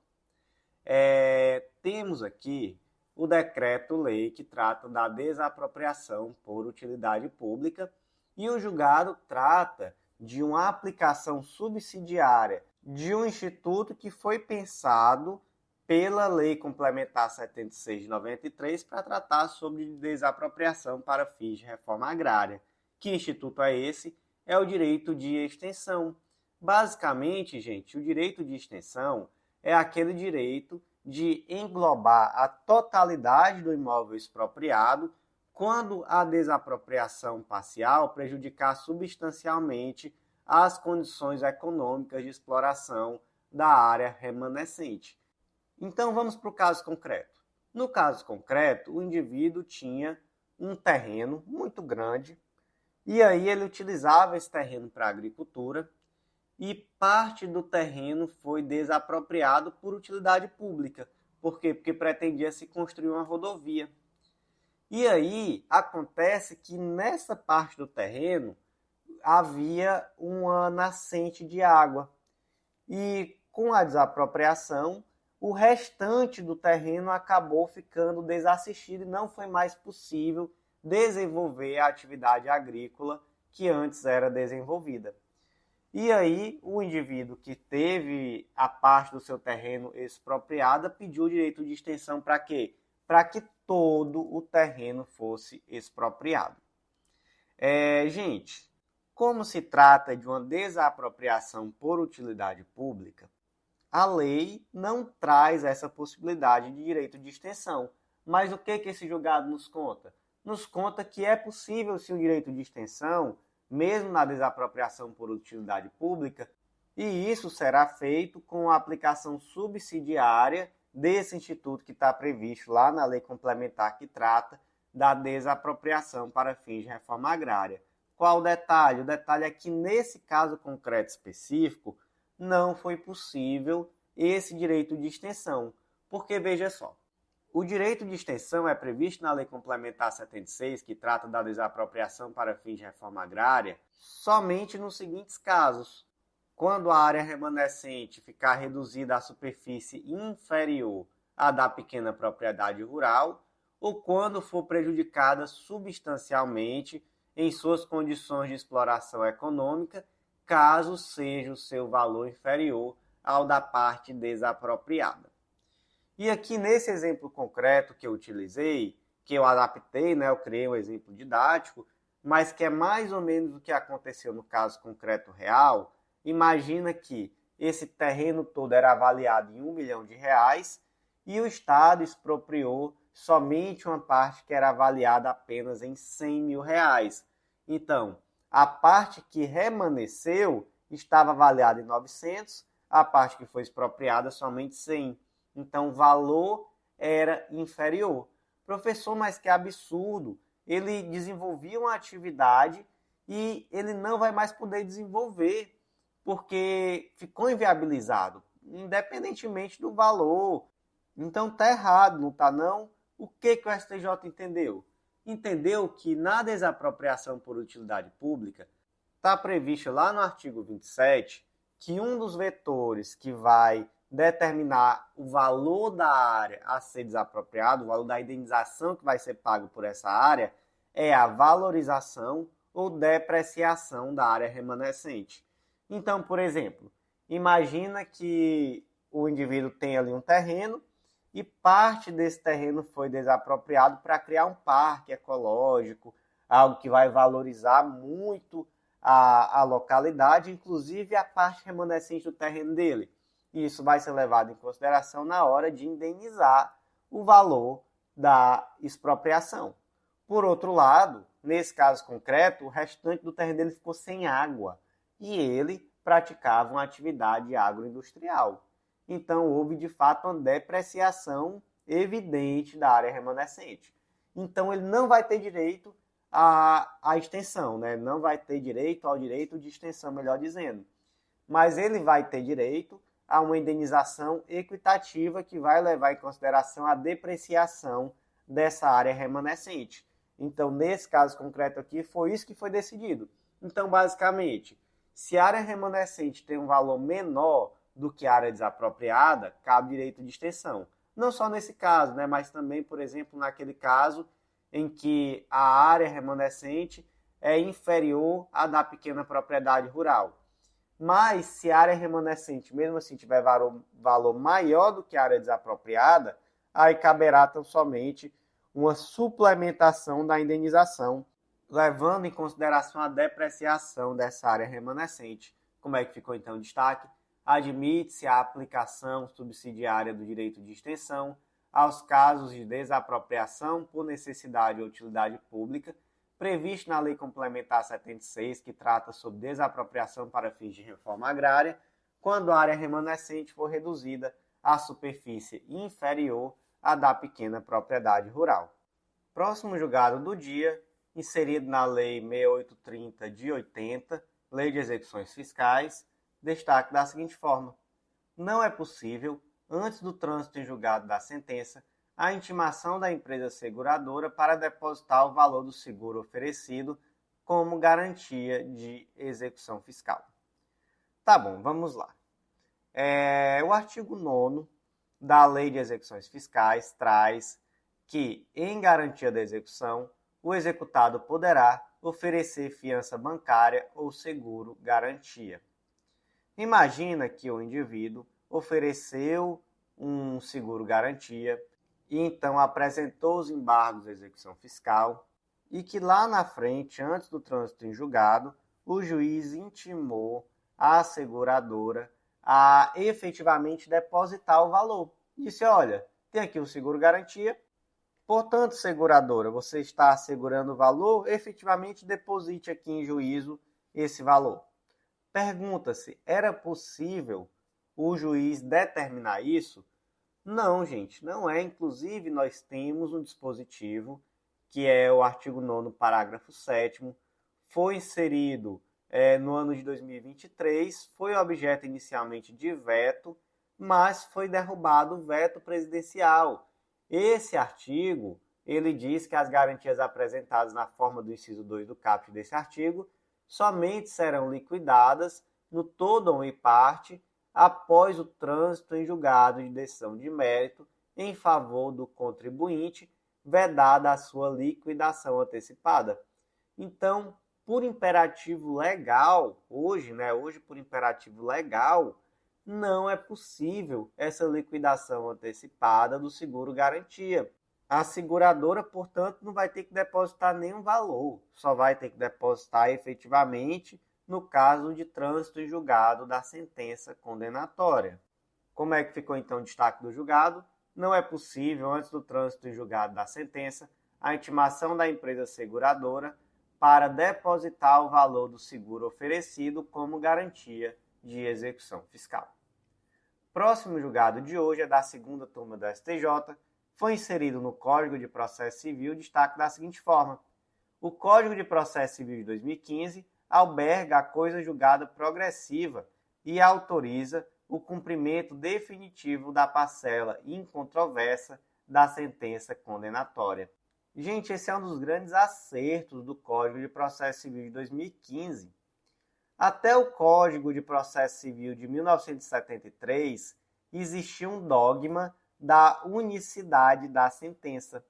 Temos aqui o decreto-lei que trata da desapropriação por utilidade pública e o julgado trata de uma aplicação subsidiária de um instituto que foi pensado pela Lei Complementar 76 de 93 para tratar sobre desapropriação para fins de reforma agrária. Que instituto é esse? É o direito de extensão. Basicamente, gente, o direito de extensão é aquele direito de englobar a totalidade do imóvel expropriado quando a desapropriação parcial prejudicar substancialmente as condições econômicas de exploração da área remanescente. Então vamos para o caso concreto. No caso concreto, o indivíduo tinha um terreno muito grande e aí ele utilizava esse terreno para agricultura e parte do terreno foi desapropriado por utilidade pública. Por quê? Porque pretendia se construir uma rodovia. E aí acontece que nessa parte do terreno havia uma nascente de água. E com a desapropriação, o restante do terreno acabou ficando desassistido e não foi mais possível desenvolver a atividade agrícola que antes era desenvolvida. E aí o indivíduo que teve a parte do seu terreno expropriada pediu o direito de extensão para quê? Para que todo o terreno fosse expropriado. Gente, como se trata de uma desapropriação por utilidade pública, a lei não traz essa possibilidade de direito de extensão. Mas o que esse julgado nos conta? Nos conta que é possível sim o direito de extensão, mesmo na desapropriação por utilidade pública, e isso será feito com a aplicação subsidiária desse instituto que está previsto lá na lei complementar que trata da desapropriação para fins de reforma agrária. Qual o detalhe? O detalhe é que nesse caso concreto específico, não foi possível esse direito de extensão. Porque, veja só, O direito de extensão é previsto na Lei Complementar 76, que trata da desapropriação para fins de reforma agrária, somente nos seguintes casos: quando a área remanescente ficar reduzida à superfície inferior à da pequena propriedade rural, ou quando for prejudicada substancialmente em suas condições de exploração econômica, caso seja o seu valor inferior ao da parte desapropriada. E aqui nesse exemplo concreto que eu utilizei, que eu adaptei, eu criei um exemplo didático, mas que é mais ou menos o que aconteceu no caso concreto real. Imagina que esse terreno todo era avaliado em R$ 1 milhão e o Estado expropriou somente uma parte que era avaliada apenas em R$ 100 mil. Então, a parte que remanesceu estava avaliada em 900, a parte que foi expropriada somente 100. Então, o valor era inferior. Professor, mas que absurdo! Ele desenvolvia uma atividade e ele não vai mais poder desenvolver, porque ficou inviabilizado, independentemente do valor. Então, está errado, não está não? O que o STJ entendeu? Entendeu que na desapropriação por utilidade pública está previsto lá no artigo 27 que um dos vetores que vai determinar o valor da área a ser desapropriado, o valor da indenização que vai ser pago por essa área, é a valorização ou depreciação da área remanescente. Então, por exemplo, imagina que o indivíduo tem ali um terreno e parte desse terreno foi desapropriado para criar um parque ecológico, algo que vai valorizar muito a localidade, inclusive a parte remanescente do terreno dele. E isso vai ser levado em consideração na hora de indenizar o valor da expropriação. Por outro lado, nesse caso concreto, o restante do terreno dele ficou sem água e ele praticava uma atividade agroindustrial. Então, houve de fato uma depreciação evidente da área remanescente. Então, ele não vai ter direito à extensão, não vai ter direito ao direito de extensão, melhor dizendo. Mas ele vai ter direito a uma indenização equitativa que vai levar em consideração a depreciação dessa área remanescente. Então, nesse caso concreto aqui, foi isso que foi decidido. Então, basicamente, se a área remanescente tem um valor menor do que a área desapropriada, cabe direito de extensão. Não só nesse caso, mas também, por exemplo, naquele caso em que a área remanescente é inferior à da pequena propriedade rural. Mas se a área remanescente, mesmo assim, tiver valor maior do que a área desapropriada, aí caberá tão somente uma suplementação da indenização, levando em consideração a depreciação dessa área remanescente. Como é que ficou então o destaque? Admite-se a aplicação subsidiária do direito de extensão aos casos de desapropriação por necessidade ou utilidade pública, previsto na Lei Complementar 76, que trata sobre desapropriação para fins de reforma agrária, quando a área remanescente for reduzida à superfície inferior à da pequena propriedade rural. Próximo julgado do dia, inserido na Lei 6830 de 80, Lei de Execuções Fiscais, destaque da seguinte forma: não é possível, antes do trânsito em julgado da sentença, a intimação da empresa seguradora para depositar o valor do seguro oferecido como garantia de execução fiscal. Tá bom, vamos lá. O artigo 9º da Lei de Execuções Fiscais traz que, em garantia da execução, o executado poderá oferecer fiança bancária ou seguro garantia. Imagina que o indivíduo ofereceu um seguro garantia e então apresentou os embargos da execução fiscal e que lá na frente, antes do trânsito em julgado, o juiz intimou a seguradora a efetivamente depositar o valor. Disse, olha, tem aqui o seguro garantia, portanto, seguradora, você está assegurando o valor, efetivamente deposite aqui em juízo esse valor. Pergunta-se, era possível o juiz determinar isso? Não, gente, não é. Inclusive, nós temos um dispositivo, que é o artigo 9º, parágrafo 7º, foi inserido no ano de 2023, foi objeto inicialmente de veto, mas foi derrubado o veto presidencial. Esse artigo, ele diz que as garantias apresentadas na forma do inciso 2 do caput desse artigo somente serão liquidadas no todo ou em parte após o trânsito em julgado de decisão de mérito em favor do contribuinte, vedada a sua liquidação antecipada. Então, por imperativo legal, hoje por imperativo legal, não é possível essa liquidação antecipada do seguro-garantia. A seguradora, portanto, não vai ter que depositar nenhum valor, só vai ter que depositar efetivamente no caso de trânsito em julgado da sentença condenatória. Como é que ficou então o destaque do julgado? Não é possível, antes do trânsito em julgado da sentença, a intimação da empresa seguradora para depositar o valor do seguro oferecido como garantia de execução fiscal. Próximo julgado de hoje é da segunda turma do STJ. Foi inserido no Código de Processo Civil destaque da seguinte forma: o Código de Processo Civil de 2015 alberga a coisa julgada progressiva e autoriza o cumprimento definitivo da parcela incontroversa da sentença condenatória. Gente, esse é um dos grandes acertos do Código de Processo Civil de 2015. Até o Código de Processo Civil de 1973, existia um dogma da unicidade da sentença.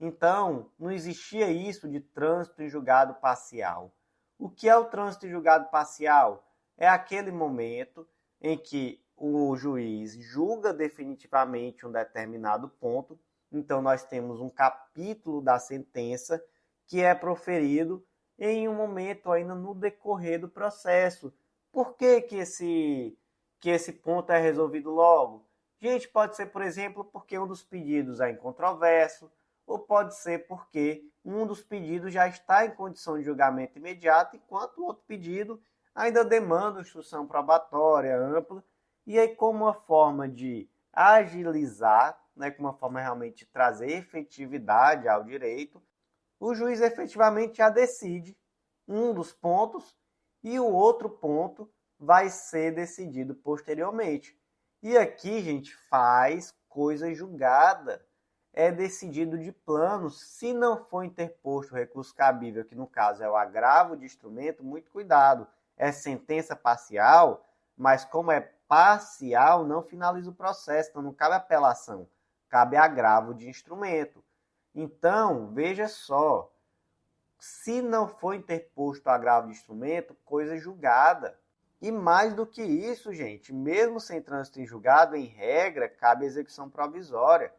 Então, não existia isso de trânsito em julgado parcial. O que é o trânsito em julgado parcial? É aquele momento em que o juiz julga definitivamente um determinado ponto. Então, nós temos um capítulo da sentença que é proferido em um momento ainda no decorrer do processo. Por que esse ponto é resolvido logo? Gente, pode ser, por exemplo, porque um dos pedidos é incontroverso, ou pode ser porque um dos pedidos já está em condição de julgamento imediato, enquanto o outro pedido ainda demanda instrução probatória ampla. E aí, como uma forma de agilizar, como uma forma realmente de trazer efetividade ao direito, o juiz efetivamente já decide um dos pontos e o outro ponto vai ser decidido posteriormente. E aqui, gente, faz coisa julgada. É decidido de plano, se não for interposto o recurso cabível, que no caso é o agravo de instrumento, muito cuidado. É sentença parcial, mas como é parcial, não finaliza o processo, então não cabe apelação, cabe agravo de instrumento. Então, veja só, se não for interposto o agravo de instrumento, coisa julgada. E mais do que isso, gente, mesmo sem trânsito em julgado, em regra, cabe execução provisória.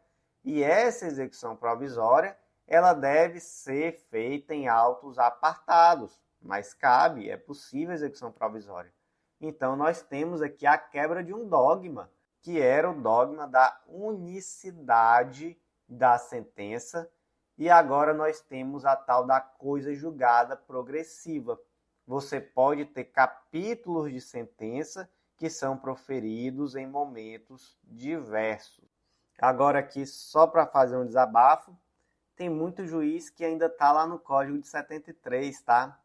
E essa execução provisória, ela deve ser feita em autos apartados, mas cabe, é possível execução provisória. Então, nós temos aqui a quebra de um dogma, que era o dogma da unicidade da sentença, e agora nós temos a tal da coisa julgada progressiva. Você pode ter capítulos de sentença que são proferidos em momentos diversos. Agora aqui, só para fazer um desabafo, tem muito juiz que ainda está lá no Código de 73, tá?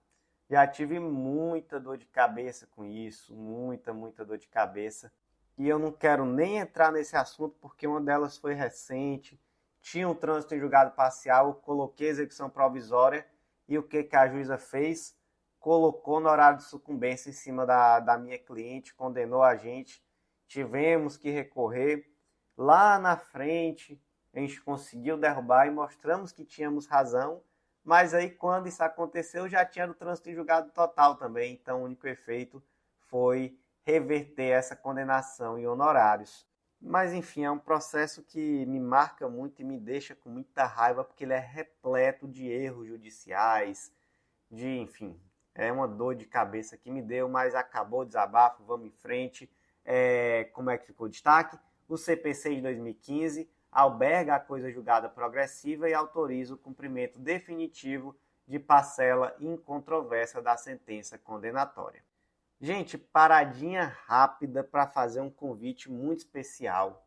Já tive muita dor de cabeça com isso, muita dor de cabeça. E eu não quero nem entrar nesse assunto porque uma delas foi recente, tinha um trânsito em julgado parcial, eu coloquei execução provisória e o que a juíza fez? Colocou no horário de sucumbência em cima da minha cliente, condenou a gente, tivemos que recorrer. Lá na frente, a gente conseguiu derrubar e mostramos que tínhamos razão, mas aí quando isso aconteceu, já tinha o trânsito em julgado total também, então o único efeito foi reverter essa condenação em honorários. Mas enfim, é um processo que me marca muito e me deixa com muita raiva, porque ele é repleto de erros judiciais, enfim, é uma dor de cabeça que me deu, mas acabou o desabafo, vamos em frente. Como é que ficou o destaque? O CPC de 2015 alberga a coisa julgada progressiva e autoriza o cumprimento definitivo de parcela incontroversa da sentença condenatória. Gente, paradinha rápida para fazer um convite muito especial.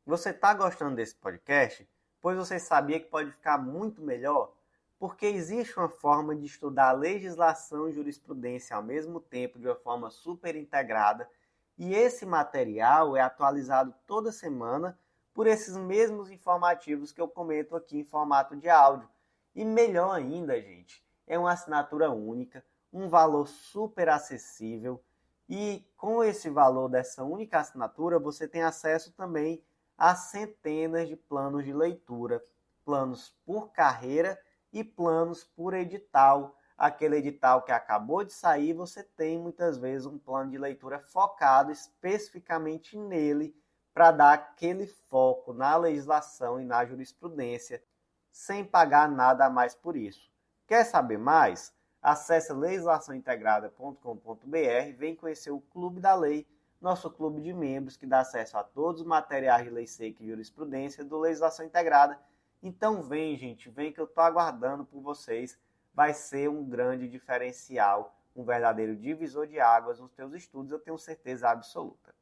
Você está gostando desse podcast? Pois você sabia que pode ficar muito melhor? Porque existe uma forma de estudar legislação e jurisprudência ao mesmo tempo de uma forma super integrada, e esse material é atualizado toda semana por esses mesmos informativos que eu comento aqui em formato de áudio. E melhor ainda, gente, é uma assinatura única, um valor super acessível, e com esse valor dessa única assinatura você tem acesso também a centenas de planos de leitura, planos por carreira e planos por edital. Aquele edital que acabou de sair, você tem muitas vezes um plano de leitura focado especificamente nele, para dar aquele foco na legislação e na jurisprudência, sem pagar nada a mais por isso. Quer saber mais? Acesse legislaçãointegrada.com.br, vem conhecer o Clube da Lei, nosso clube de membros que dá acesso a todos os materiais de lei seca e jurisprudência do Legislação Integrada. Então vem, gente, vem que eu estou aguardando por vocês. Vai ser um grande diferencial, um verdadeiro divisor de águas nos teus estudos, eu tenho certeza absoluta.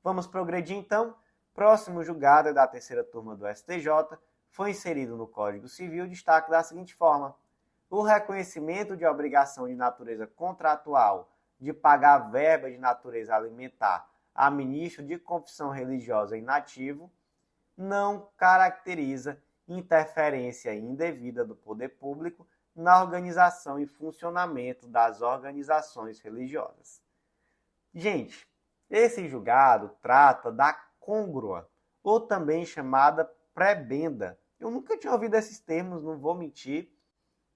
Vamos progredir então? Próximo julgado da terceira turma do STJ foi inserido no Código Civil destaque da seguinte forma: o reconhecimento de obrigação de natureza contratual de pagar verba de natureza alimentar a ministro de confissão religiosa inativo não caracteriza interferência indevida do poder público na organização e funcionamento das organizações religiosas. Gente, esse julgado trata da côngrua, ou também chamada prebenda. Eu nunca tinha ouvido esses termos, não vou mentir,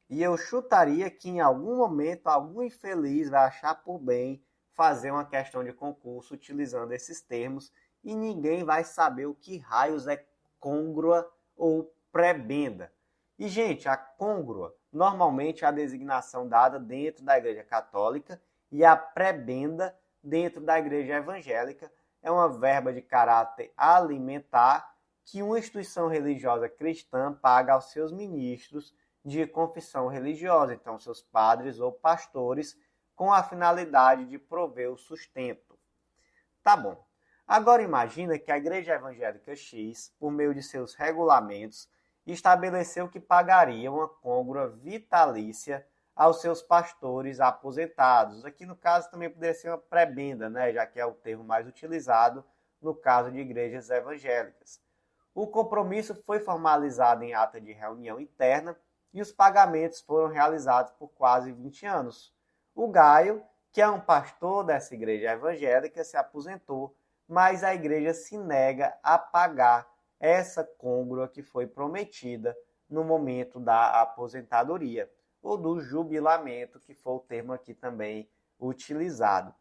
e eu chutaria que em algum momento algum infeliz vai achar por bem fazer uma questão de concurso utilizando esses termos e ninguém vai saber o que raios é côngrua ou prebenda. E, gente, a côngrua normalmente é a designação dada dentro da Igreja Católica e a prebenda dentro da Igreja Evangélica é uma verba de caráter alimentar que uma instituição religiosa cristã paga aos seus ministros de confissão religiosa, então seus padres ou pastores, com a finalidade de prover o sustento. Tá bom. Agora imagina que a Igreja Evangélica X, por meio de seus regulamentos, estabeleceu que pagaria uma côngrua vitalícia aos seus pastores aposentados. Aqui no caso também poderia ser uma prebenda, né? Já que é o termo mais utilizado no caso de igrejas evangélicas. O compromisso foi formalizado em ata de reunião interna e os pagamentos foram realizados por quase 20 anos. O Gaio, que é um pastor dessa igreja evangélica, se aposentou, mas a igreja se nega a pagar essa côngrua que foi prometida no momento da aposentadoria, ou do jubilamento, que foi o termo aqui também utilizado.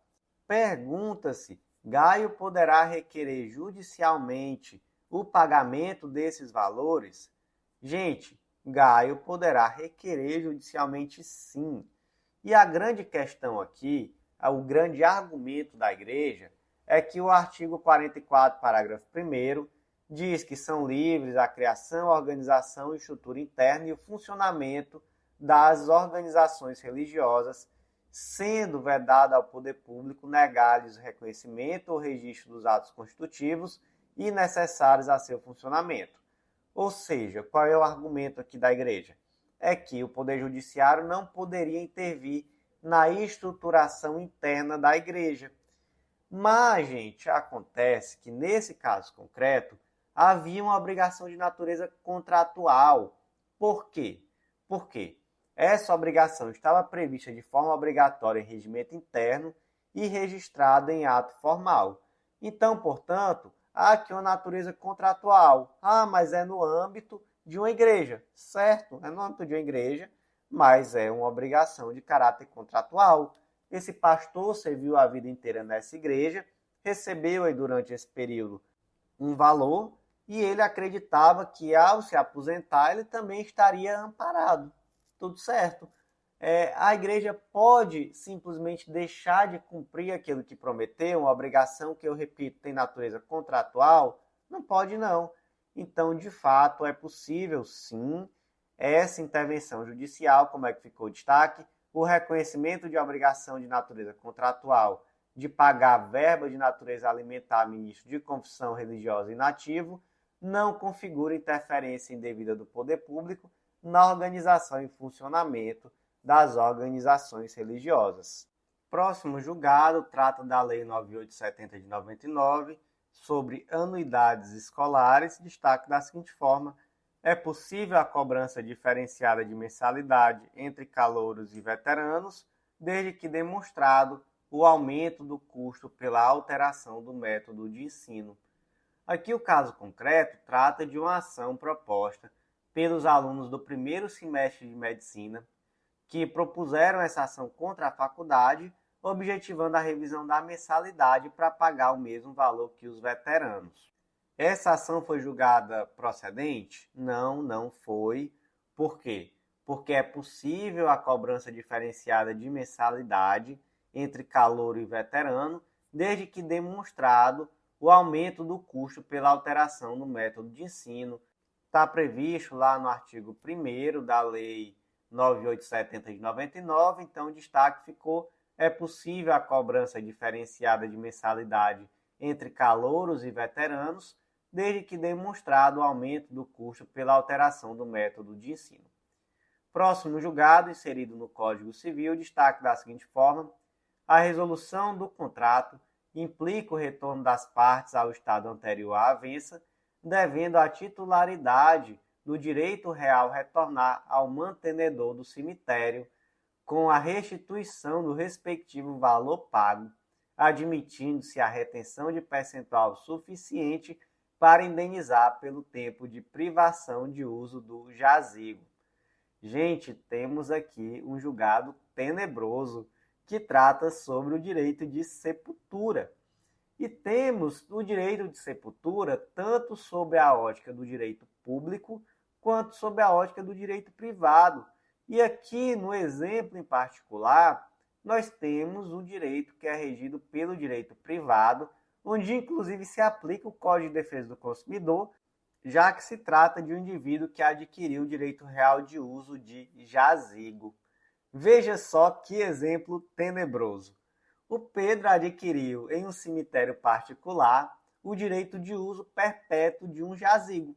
Pergunta-se, Gaio poderá requerer judicialmente o pagamento desses valores? Gente, Gaio poderá requerer judicialmente sim. E a grande questão aqui, o grande argumento da igreja, é que o artigo 44, parágrafo 1º, diz que são livres a criação, a organização, a estrutura interna e o funcionamento das organizações religiosas, sendo vedado ao poder público negar-lhes o reconhecimento ou registro dos atos constitutivos e necessários a seu funcionamento. Ou seja, qual é o argumento aqui da igreja? É que o Poder Judiciário não poderia intervir na estruturação interna da igreja. Mas, gente, acontece que nesse caso concreto havia uma obrigação de natureza contratual. Por quê? Porque essa obrigação estava prevista de forma obrigatória em regimento interno e registrada em ato formal. Então, portanto, há aqui uma natureza contratual. Mas é no âmbito de uma igreja. Certo, é no âmbito de uma igreja, mas é uma obrigação de caráter contratual. Esse pastor serviu a vida inteira nessa igreja, recebeu aí durante esse período um valor e ele acreditava que ao se aposentar ele também estaria amparado. Tudo certo. A igreja pode simplesmente deixar de cumprir aquilo que prometeu, uma obrigação que, eu repito, tem natureza contratual? Não pode não. Então, de fato, é possível sim essa intervenção judicial, como é que ficou o destaque, o reconhecimento de obrigação de natureza contratual de pagar verba de natureza alimentar a ministro de confissão religiosa inativo não configura interferência indevida do poder público na organização e funcionamento das organizações religiosas. Próximo julgado trata da Lei 9870 de 99, sobre anuidades escolares, destaque da seguinte forma: é possível a cobrança diferenciada de mensalidade entre calouros e veteranos, desde que demonstrado o aumento do custo pela alteração do método de ensino. Aqui o caso concreto trata de uma ação proposta pelos alunos do primeiro semestre de medicina, que propuseram essa ação contra a faculdade, objetivando a revisão da mensalidade para pagar o mesmo valor que os veteranos. Essa ação foi julgada procedente? Não, não foi. Por quê? Porque é possível a cobrança diferenciada de mensalidade entre calouro e veterano, desde que demonstrado o aumento do custo pela alteração no método de ensino. Está previsto lá no artigo 1º da Lei 9870 de 99, então o destaque ficou: é possível a cobrança diferenciada de mensalidade entre calouros e veteranos, desde que demonstrado o aumento do custo pela alteração do método de ensino. Próximo julgado, inserido no Código Civil, destaque da seguinte forma: a resolução do contrato implica o retorno das partes ao estado anterior à avença, devendo a titularidade do direito real retornar ao mantenedor do cemitério com a restituição do respectivo valor pago, admitindo-se a retenção de percentual suficiente para indenizar pelo tempo de privação de uso do jazigo. Gente, temos aqui um julgado tenebroso que trata sobre o direito de sepultura. E temos o direito de sepultura tanto sob a ótica do direito público quanto sob a ótica do direito privado. E aqui, no exemplo em particular, nós temos o direito que é regido pelo direito privado, onde inclusive se aplica o Código de Defesa do Consumidor, já que se trata de um indivíduo que adquiriu o direito real de uso de jazigo. Veja só que exemplo tenebroso. O Pedro adquiriu em um cemitério particular o direito de uso perpétuo de um jazigo.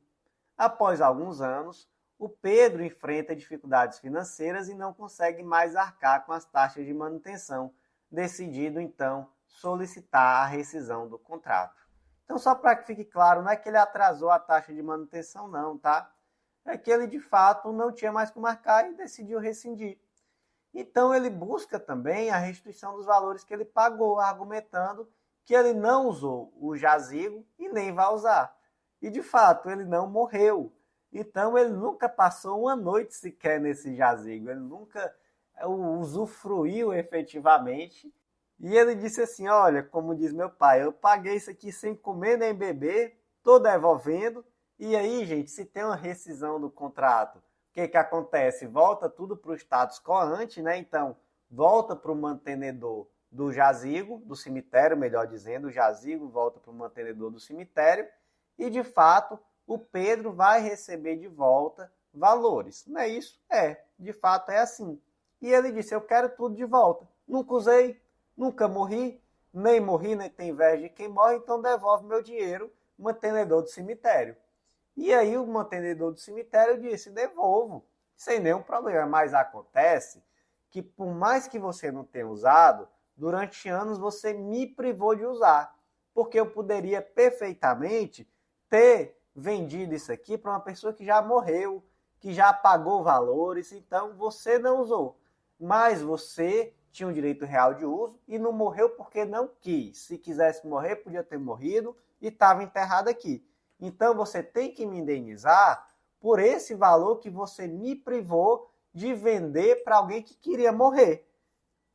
Após alguns anos, o Pedro enfrenta dificuldades financeiras e não consegue mais arcar com as taxas de manutenção, decidindo então solicitar a rescisão do contrato. Então, só para que fique claro, não é que ele atrasou a taxa de manutenção não, tá? É que ele de fato não tinha mais como arcar e decidiu rescindir. Então ele busca também a restituição dos valores que ele pagou, argumentando que ele não usou o jazigo e nem vai usar. E de fato ele não morreu. Então ele nunca passou uma noite sequer nesse jazigo, ele nunca usufruiu efetivamente. E ele disse assim: olha, como diz meu pai, eu paguei isso aqui sem comer nem beber, estou devolvendo. E aí, gente, se tem uma rescisão do contrato, o que acontece? Volta tudo para o status quo ante, né? Então, volta para o mantenedor do jazigo, do cemitério, melhor dizendo, o jazigo volta para o mantenedor do cemitério e, de fato, o Pedro vai receber de volta valores. Não é isso? É, de fato é assim. E ele disse: eu quero tudo de volta. Nunca usei, nunca morri, nem tem inveja de quem morre, então devolve meu dinheiro, mantenedor do cemitério. E aí o mantenedor do cemitério disse: devolvo, sem nenhum problema. Mas acontece que por mais que você não tenha usado, durante anos você me privou de usar, porque eu poderia perfeitamente ter vendido isso aqui para uma pessoa que já morreu, que já pagou valores, então você não usou. Mas você tinha o direito real de uso e não morreu porque não quis. Se quisesse morrer, podia ter morrido e estava enterrado aqui. Então você tem que me indenizar por esse valor que você me privou de vender para alguém que queria morrer.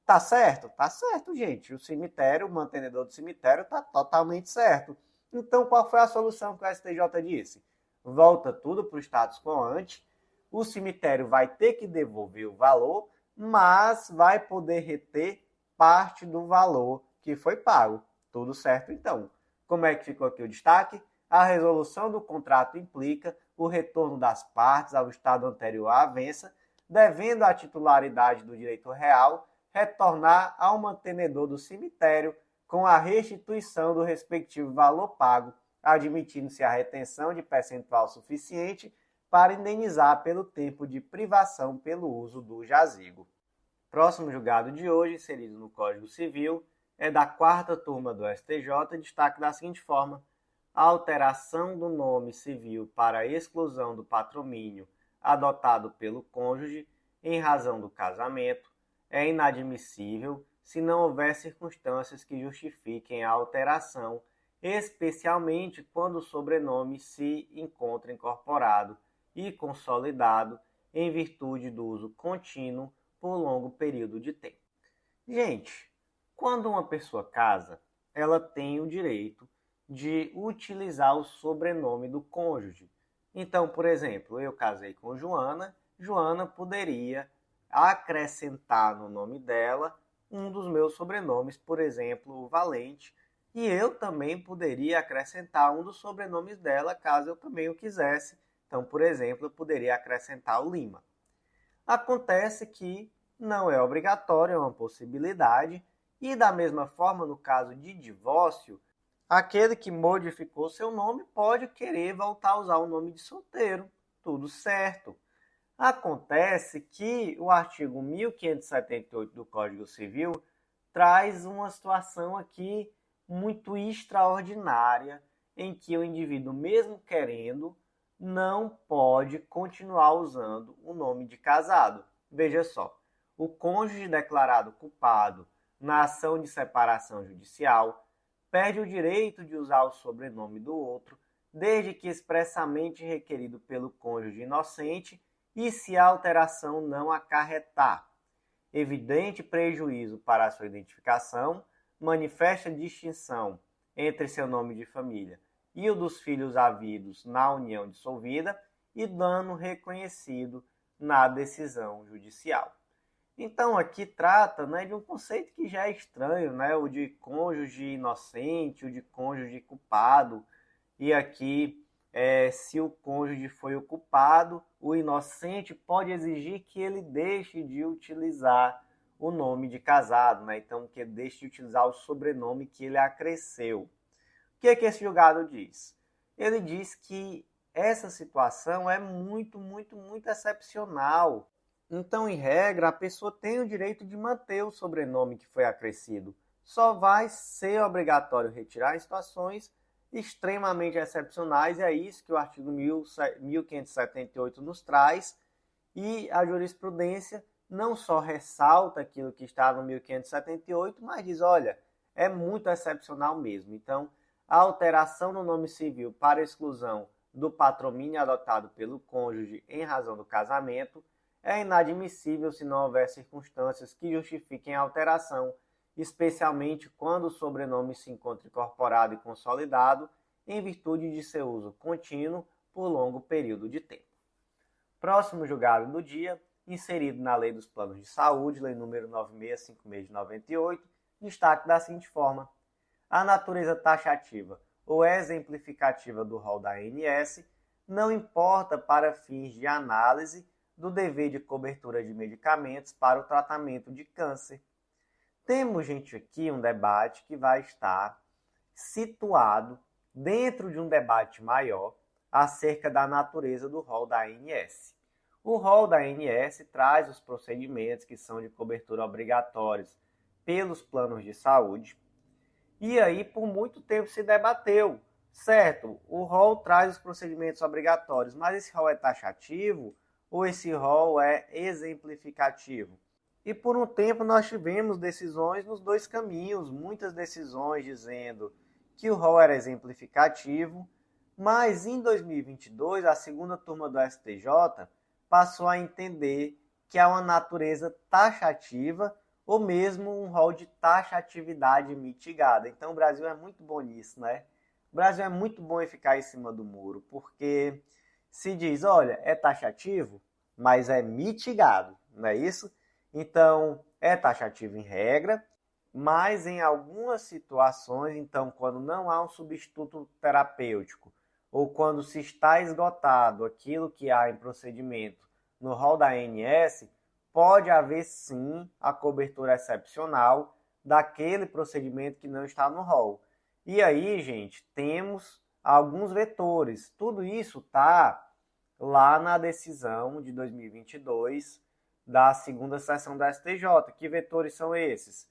Tá certo? Tá certo, gente. O cemitério, o mantenedor do cemitério, tá totalmente certo. Então, qual foi a solução que o STJ disse? Volta tudo para o status quo ante, o cemitério vai ter que devolver o valor, mas vai poder reter parte do valor que foi pago. Tudo certo, então. Como é que ficou aqui o destaque? A resolução do contrato implica o retorno das partes ao estado anterior à avença, devendo a titularidade do direito real retornar ao mantenedor do cemitério com a restituição do respectivo valor pago, admitindo-se a retenção de percentual suficiente para indenizar pelo tempo de privação pelo uso do jazigo. Próximo julgado de hoje, inserido no Código Civil, é da 4ª turma do STJ, destaque da seguinte forma: a alteração do nome civil para a exclusão do patrocínio adotado pelo cônjuge em razão do casamento é inadmissível se não houver circunstâncias que justifiquem a alteração, especialmente quando o sobrenome se encontra incorporado e consolidado em virtude do uso contínuo por longo período de tempo. Gente, quando uma pessoa casa, ela tem o direito de utilizar o sobrenome do cônjuge. Então, por exemplo, eu casei com Joana, Joana poderia acrescentar no nome dela um dos meus sobrenomes, por exemplo, o Valente, e eu também poderia acrescentar um dos sobrenomes dela, caso eu também o quisesse. Então, por exemplo, eu poderia acrescentar o Lima. Acontece que não é obrigatório, é uma possibilidade, e da mesma forma, no caso de divórcio, aquele que modificou seu nome pode querer voltar a usar o nome de solteiro, tudo certo. Acontece que o artigo 1578 do Código Civil traz uma situação aqui muito extraordinária, em que o indivíduo, mesmo querendo, não pode continuar usando o nome de casado. Veja só, o cônjuge declarado culpado na ação de separação judicial perde o direito de usar o sobrenome do outro, desde que expressamente requerido pelo cônjuge inocente e se a alteração não acarretar evidente prejuízo para a sua identificação, manifesta distinção entre seu nome de família e o dos filhos havidos na união dissolvida e dano reconhecido na decisão judicial. Então, aqui trata, de um conceito que já é estranho, o de cônjuge inocente, o de cônjuge culpado. E aqui, se o cônjuge foi o culpado, o inocente pode exigir que ele deixe de utilizar o nome de casado, então que ele deixe de utilizar o sobrenome que ele acresceu. O que esse julgado diz? Ele diz que essa situação é muito, muito, muito excepcional. Então, em regra, a pessoa tem o direito de manter o sobrenome que foi acrescido. Só vai ser obrigatório retirar em situações extremamente excepcionais, e é isso que o artigo 1578 nos traz, e a jurisprudência não só ressalta aquilo que está no 1578, mas diz, olha, é muito excepcional mesmo. Então, a alteração no nome civil para exclusão do patrocínio adotado pelo cônjuge em razão do casamento é inadmissível se não houver circunstâncias que justifiquem a alteração, especialmente quando o sobrenome se encontra incorporado e consolidado em virtude de seu uso contínuo por longo período de tempo. Próximo julgado do dia, inserido na Lei dos Planos de Saúde, Lei nº 9656 de 98, destaque da seguinte forma: a natureza taxativa ou exemplificativa do rol da ANS não importa para fins de análise do dever de cobertura de medicamentos para o tratamento de câncer. Temos, gente, aqui um debate que vai estar situado dentro de um debate maior acerca da natureza do rol da ANS. O rol da ANS traz os procedimentos que são de cobertura obrigatórios pelos planos de saúde. E aí, por muito tempo se debateu, certo? O rol traz os procedimentos obrigatórios, mas esse rol é taxativo ou esse rol é exemplificativo? E por um tempo nós tivemos decisões nos dois caminhos, muitas decisões dizendo que o rol era exemplificativo, mas em 2022 a segunda turma do STJ passou a entender que há uma natureza taxativa ou mesmo um rol de taxatividade mitigada. Então o Brasil é muito bom nisso, O Brasil é muito bom em ficar em cima do muro, porque se diz, olha, é taxativo, mas é mitigado, não é isso? Então, é taxativo em regra, mas em algumas situações, então, quando não há um substituto terapêutico, ou quando se está esgotado aquilo que há em procedimento no rol da ANS, pode haver sim a cobertura excepcional daquele procedimento que não está no rol. E aí, gente, temos alguns vetores. Tudo isso está lá na decisão de 2022 da segunda sessão da STJ. Que vetores são esses?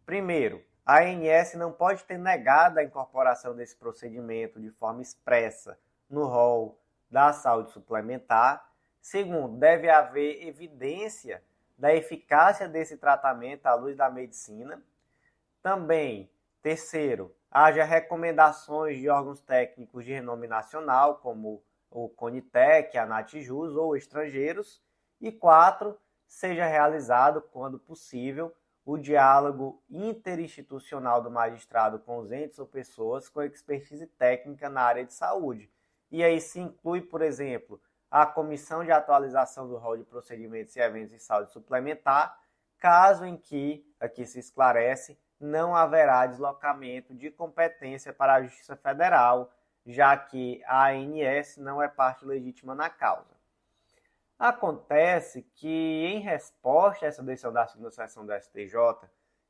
Primeiro, a ANS não pode ter negado a incorporação desse procedimento de forma expressa no rol da saúde suplementar. Segundo, deve haver evidência da eficácia desse tratamento à luz da medicina. Também, terceiro, haja recomendações de órgãos técnicos de renome nacional, como o CONITEC, a ANATJUS ou estrangeiros. E quatro, seja realizado, quando possível, o diálogo interinstitucional do magistrado com os entes ou pessoas com expertise técnica na área de saúde. E aí se inclui, por exemplo, a Comissão de Atualização do Rol de Procedimentos e Eventos de Saúde Suplementar, caso em que, aqui se esclarece, não haverá deslocamento de competência para a Justiça Federal, já que a ANS não é parte legítima na causa. Acontece que, em resposta a essa decisão da segunda seção do STJ,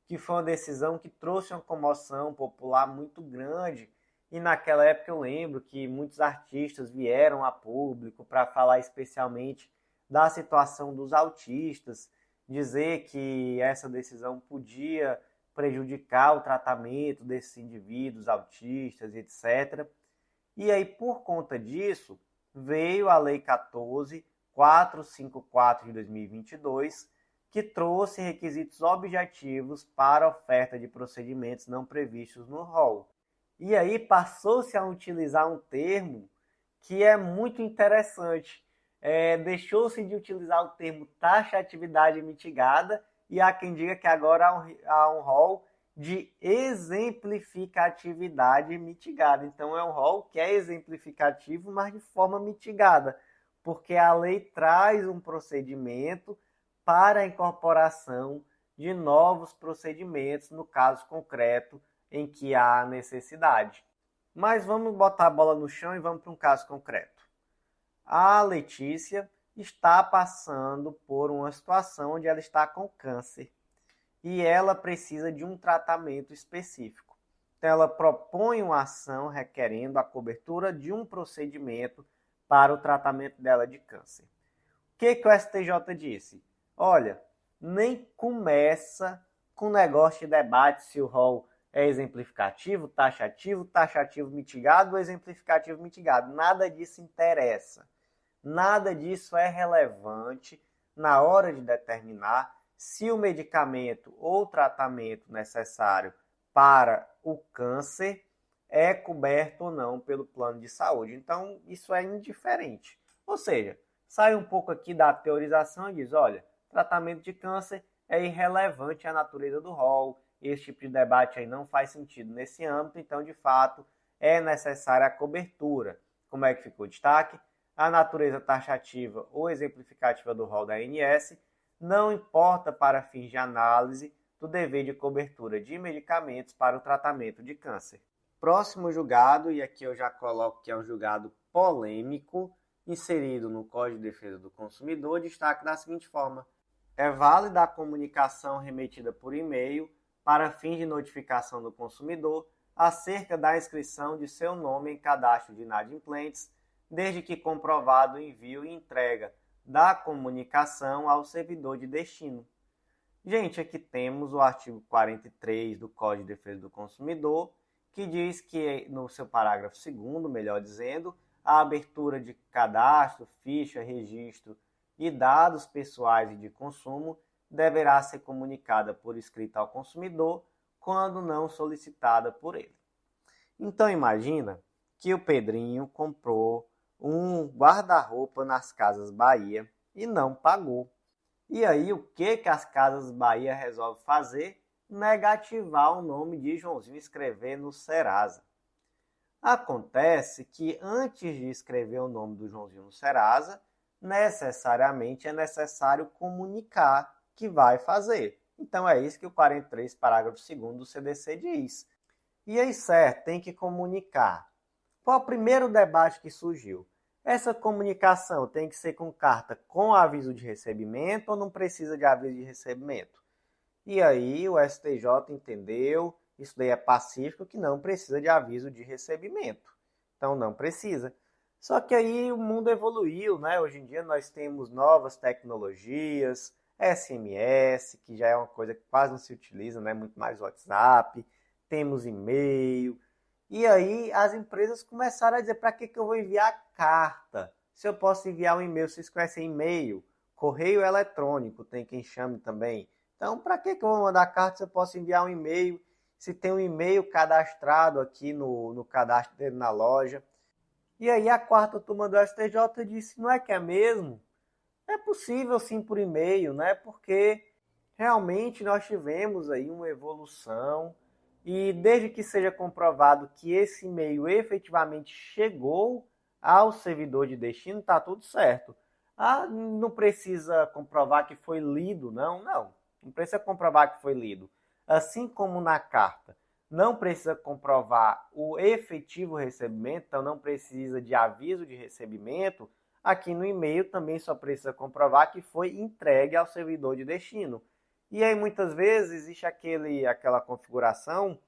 que foi uma decisão que trouxe uma comoção popular muito grande, e naquela época eu lembro que muitos artistas vieram a público para falar especialmente da situação dos autistas, dizer que essa decisão podia prejudicar o tratamento desses indivíduos autistas, etc. E aí, por conta disso, veio a Lei 14.454 de 2022, que trouxe requisitos objetivos para a oferta de procedimentos não previstos no rol. E aí passou-se a utilizar um termo que é muito interessante. Deixou-se de utilizar o termo taxatividade mitigada e há quem diga que agora há um rol de exemplificatividade mitigada. Então é um rol que é exemplificativo, mas de forma mitigada, porque a lei traz um procedimento para a incorporação de novos procedimentos, no caso concreto em que há necessidade. Mas vamos botar a bola no chão e vamos para um caso concreto. A Letícia está passando por uma situação onde ela está com câncer e ela precisa de um tratamento específico. Então ela propõe uma ação requerendo a cobertura de um procedimento para o tratamento dela de câncer. O que o STJ disse? Olha, nem começa com negócio de debate se o rol é exemplificativo, taxativo mitigado ou exemplificativo mitigado. Nada disso interessa. Nada disso é relevante na hora de determinar se o medicamento ou tratamento necessário para o câncer é coberto ou não pelo plano de saúde. Então, isso é indiferente. Ou seja, sai um pouco aqui da teorização e diz, olha, tratamento de câncer é irrelevante à natureza do rol, esse tipo de debate aí não faz sentido nesse âmbito, então, de fato, é necessária a cobertura. Como é que ficou o destaque? A natureza taxativa ou exemplificativa do rol da ANS não importa para fins de análise do dever de cobertura de medicamentos para o tratamento de câncer. Próximo julgado, e aqui eu já coloco que é um julgado polêmico, inserido no Código de Defesa do Consumidor, destaque da seguinte forma: é válida a comunicação remetida por e-mail para fins de notificação do consumidor acerca da inscrição de seu nome em cadastro de inadimplentes, desde que comprovado o envio e entrega da comunicação ao servidor de destino. Gente, aqui temos o artigo 43 do Código de Defesa do Consumidor, que diz que, no seu parágrafo 2º, melhor dizendo, a abertura de cadastro, ficha, registro e dados pessoais e de consumo deverá ser comunicada por escrito ao consumidor quando não solicitada por ele. Então imagina que o Pedrinho comprou um guarda-roupa nas Casas Bahia e não pagou. E aí o que as Casas Bahia resolve fazer? Negativar o nome de Joãozinho e escrever no Serasa. Acontece que antes de escrever o nome do Joãozinho no Serasa, necessariamente é necessário comunicar que vai fazer. Então é isso que o 43, parágrafo 2º do CDC diz. E aí, certo, tem que comunicar. Qual o primeiro debate que surgiu? Essa comunicação tem que ser com carta com aviso de recebimento ou não precisa de aviso de recebimento? E aí o STJ entendeu, isso daí é pacífico, que não precisa de aviso de recebimento. Então não precisa. Só que aí o mundo evoluiu, né? Hoje em dia nós temos novas tecnologias, SMS, que já é uma coisa que quase não se utiliza, né? Muito mais WhatsApp, temos e-mail. E aí as empresas começaram a dizer, para que eu vou enviar carta? Se eu posso enviar um e-mail, vocês conhecem e-mail? Correio eletrônico, tem quem chame também. Então, para que eu vou mandar carta se eu posso enviar um e-mail? Se tem um e-mail cadastrado aqui no cadastro dele na loja. E aí a quarta turma do STJ disse, não é que é mesmo? É possível sim por e-mail, né? Porque realmente nós tivemos aí uma evolução e desde que seja comprovado que esse e-mail efetivamente chegou ao servidor de destino, está tudo certo. Ah, não precisa comprovar que foi lido, não precisa comprovar que foi lido. Assim como na carta, não precisa comprovar o efetivo recebimento, então não precisa de aviso de recebimento, aqui no e-mail também só precisa comprovar que foi entregue ao servidor de destino. E aí muitas vezes existe aquela configuração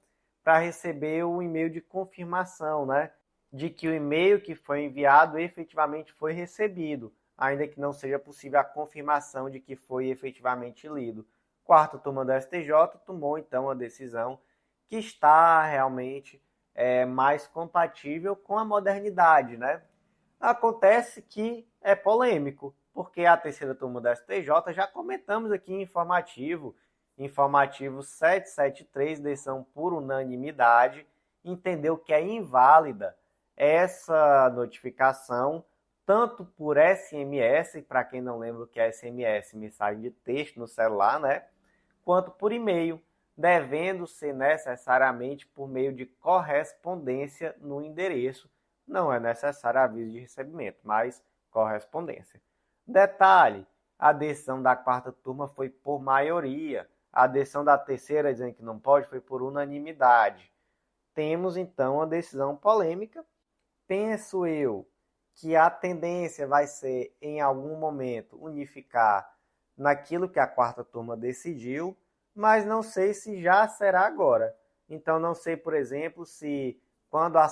para receber o e-mail de confirmação, né? De que o e-mail que foi enviado efetivamente foi recebido, ainda que não seja possível a confirmação de que foi efetivamente lido. Quarta turma do STJ tomou então a decisão que está realmente mais compatível com a modernidade, né? Acontece que é polêmico, porque a terceira turma do STJ, já comentamos aqui em informativo 773, decisão por unanimidade, entendeu que é inválida essa notificação, tanto por SMS, para quem não lembra o que é SMS, mensagem de texto no celular, né? Quanto por e-mail, devendo ser necessariamente por meio de correspondência no endereço. Não é necessário aviso de recebimento, mas correspondência. Detalhe, a decisão da quarta turma foi por maioria. A decisão da terceira, dizendo que não pode, foi por unanimidade. Temos, então, uma decisão polêmica. Penso eu que a tendência vai ser, em algum momento, unificar naquilo que a quarta turma decidiu, mas não sei se já será agora. Então, não sei, por exemplo, se quando a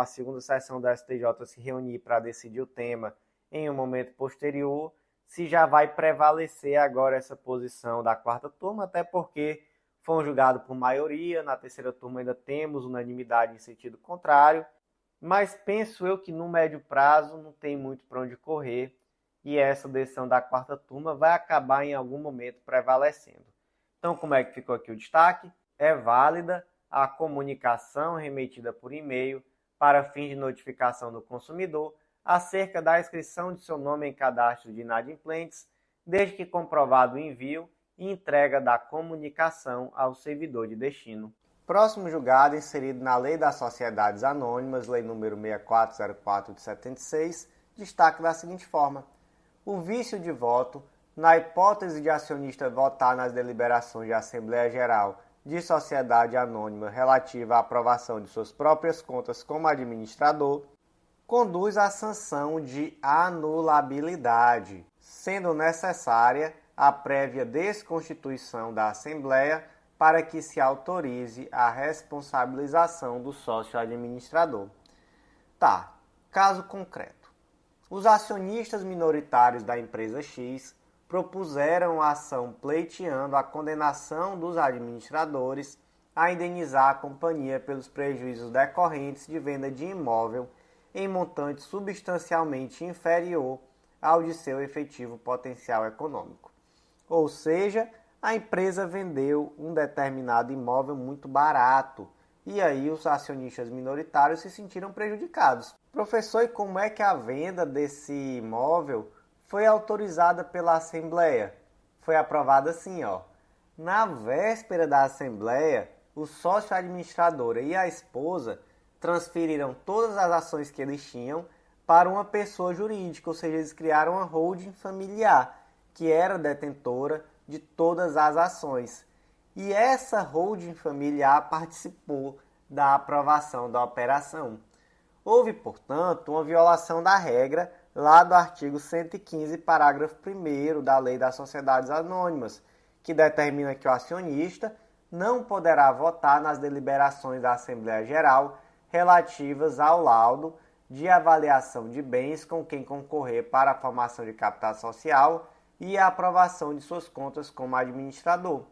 segunda sessão da STJ se reunir para decidir o tema em um momento posterior, se já vai prevalecer agora essa posição da quarta turma, até porque foi julgado por maioria, na terceira turma ainda temos unanimidade em sentido contrário, mas penso eu que no médio prazo não tem muito para onde correr e essa decisão da quarta turma vai acabar em algum momento prevalecendo. Então, como é que ficou aqui o destaque? É válida a comunicação remetida por e-mail para fins de notificação do consumidor acerca da inscrição de seu nome em cadastro de inadimplentes, desde que comprovado o envio e entrega da comunicação ao servidor de destino. Próximo julgado inserido na Lei das Sociedades Anônimas, Lei nº 6404 de 76, destaca da seguinte forma: o vício de voto, na hipótese de acionista votar nas deliberações de Assembleia Geral de sociedade anônima relativa à aprovação de suas próprias contas como administrador, conduz à sanção de anulabilidade, sendo necessária a prévia desconstituição da Assembleia para que se autorize a responsabilização do sócio administrador. Tá, caso concreto. Os acionistas minoritários da empresa X propuseram a ação pleiteando a condenação dos administradores a indenizar a companhia pelos prejuízos decorrentes de venda de imóvel em montante substancialmente inferior ao de seu efetivo potencial econômico. Ou seja, a empresa vendeu um determinado imóvel muito barato e aí os acionistas minoritários se sentiram prejudicados. Professor, e como é que a venda desse imóvel foi autorizada pela Assembleia? Foi aprovada assim, ó. Na véspera da Assembleia, o sócio administrador e a esposa transferiram todas as ações que eles tinham para uma pessoa jurídica, ou seja, eles criaram uma holding familiar, que era detentora de todas as ações. E essa holding familiar participou da aprovação da operação. Houve, portanto, uma violação da regra lá do artigo 115, parágrafo 1º da Lei das Sociedades Anônimas, que determina que o acionista não poderá votar nas deliberações da Assembleia Geral relativas ao laudo de avaliação de bens com quem concorrer para a formação de capital social e a aprovação de suas contas como administrador.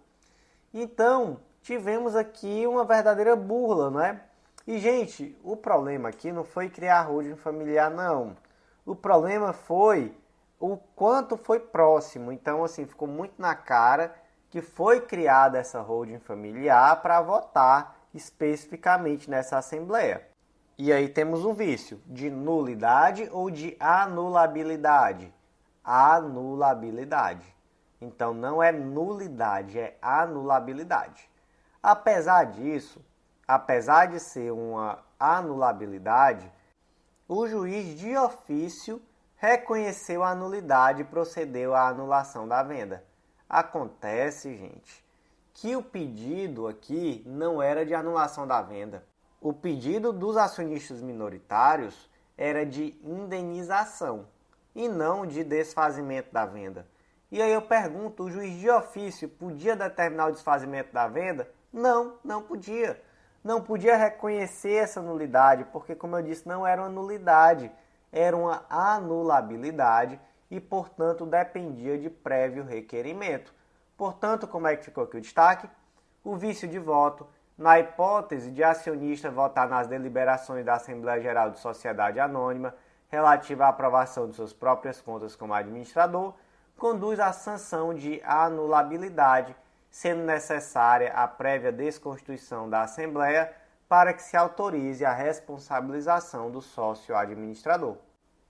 Então, tivemos aqui uma verdadeira burla, né? E, gente, o problema aqui não foi criar holding familiar, não. O problema foi o quanto foi próximo. Então, assim, ficou muito na cara que foi criada essa holding familiar para votar especificamente nessa Assembleia. E aí temos um vício de nulidade ou de anulabilidade. Anulabilidade. Então, não é nulidade, é anulabilidade. Apesar disso, apesar de ser uma anulabilidade, o juiz de ofício reconheceu a nulidade e procedeu à anulação da venda. Acontece, gente, que o pedido aqui não era de anulação da venda. O pedido dos acionistas minoritários era de indenização e não de desfazimento da venda. E aí eu pergunto, o juiz de ofício podia determinar o desfazimento da venda? Não, não podia. Não podia reconhecer essa nulidade, porque, como eu disse, não era uma nulidade, era uma anulabilidade e, portanto, dependia de prévio requerimento. Portanto, como é que ficou aqui o destaque? O vício de voto, na hipótese de acionista votar nas deliberações da Assembleia Geral de Sociedade Anônima relativa à aprovação de suas próprias contas como administrador, conduz à sanção de anulabilidade, sendo necessária a prévia desconstituição da Assembleia para que se autorize a responsabilização do sócio administrador.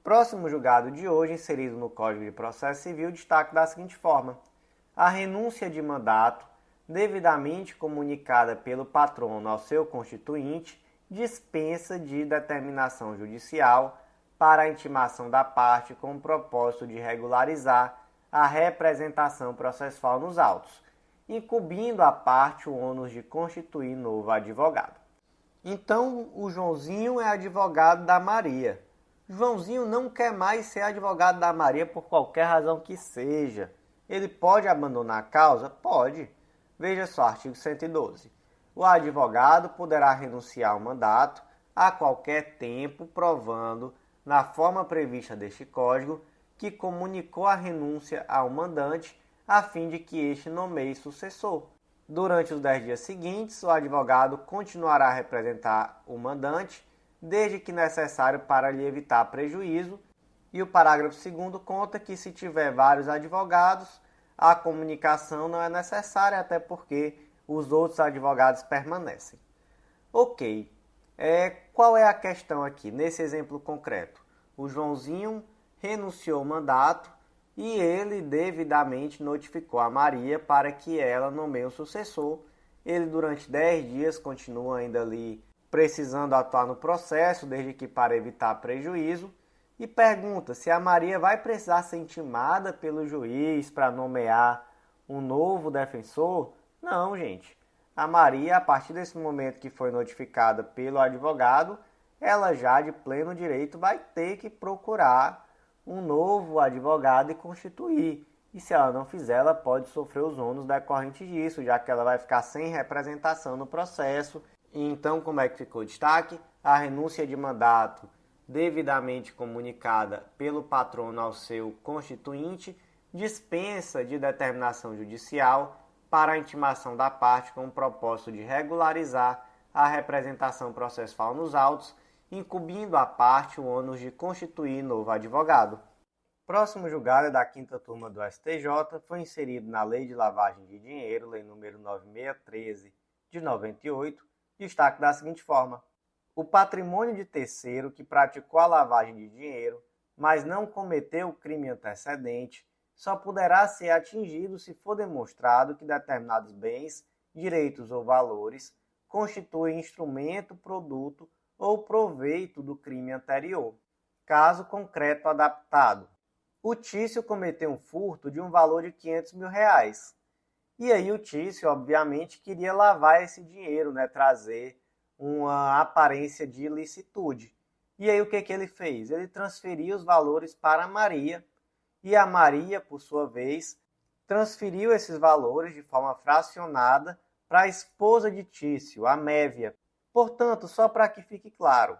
Próximo julgado de hoje, inserido no Código de Processo Civil, destaca da seguinte forma: a renúncia de mandato, devidamente comunicada pelo patrono ao seu constituinte, dispensa de determinação judicial para a intimação da parte com o propósito de regularizar a representação processual nos autos, incumbindo a parte o ônus de constituir novo advogado. Então, o Joãozinho é advogado da Maria. Joãozinho não quer mais ser advogado da Maria por qualquer razão que seja. Ele pode abandonar a causa? Pode. Veja só, artigo 112. O advogado poderá renunciar ao mandato a qualquer tempo, provando, na forma prevista deste Código, que comunicou a renúncia ao mandante a fim de que este nomeie sucessor. Durante os 10 dias seguintes, o advogado continuará a representar o mandante, desde que necessário para lhe evitar prejuízo, e o parágrafo 2º conta que, se tiver vários advogados, a comunicação não é necessária, até porque os outros advogados permanecem. Ok, qual é a questão aqui, nesse exemplo concreto? O Joãozinho renunciou ao mandato e ele devidamente notificou a Maria para que ela nomeie o sucessor. Ele, durante 10 dias, continua ainda ali precisando atuar no processo, desde que para evitar prejuízo, e pergunta se a Maria vai precisar ser intimada pelo juiz para nomear um novo defensor. Não, gente. A Maria, a partir desse momento que foi notificada pelo advogado, ela já de pleno direito vai ter que procurar um novo advogado e constituir. E se ela não fizer, ela pode sofrer os ônus decorrentes disso, já que ela vai ficar sem representação no processo. Então, como é que ficou o destaque? A renúncia de mandato devidamente comunicada pelo patrono ao seu constituinte dispensa de determinação judicial para a intimação da parte com o propósito de regularizar a representação processual nos autos, incumbindo a parte o ônus de constituir novo advogado. Próximo julgado é da 5ª turma do STJ, foi inserido na Lei de Lavagem de Dinheiro, Lei nº 9613 de 98, destaque da seguinte forma: o patrimônio de terceiro que praticou a lavagem de dinheiro, mas não cometeu o crime antecedente, só poderá ser atingido se for demonstrado que determinados bens, direitos ou valores constituem instrumento, produto ou proveito do crime anterior. Caso concreto adaptado: o Tício cometeu um furto de um valor de R$500 mil. E aí o Tício, obviamente, queria lavar esse dinheiro, trazer uma aparência de ilicitude. E aí o que ele fez? Ele transferiu os valores para a Maria, e a Maria, por sua vez, transferiu esses valores de forma fracionada para a esposa de Tício, a Mévia. Portanto, só para que fique claro,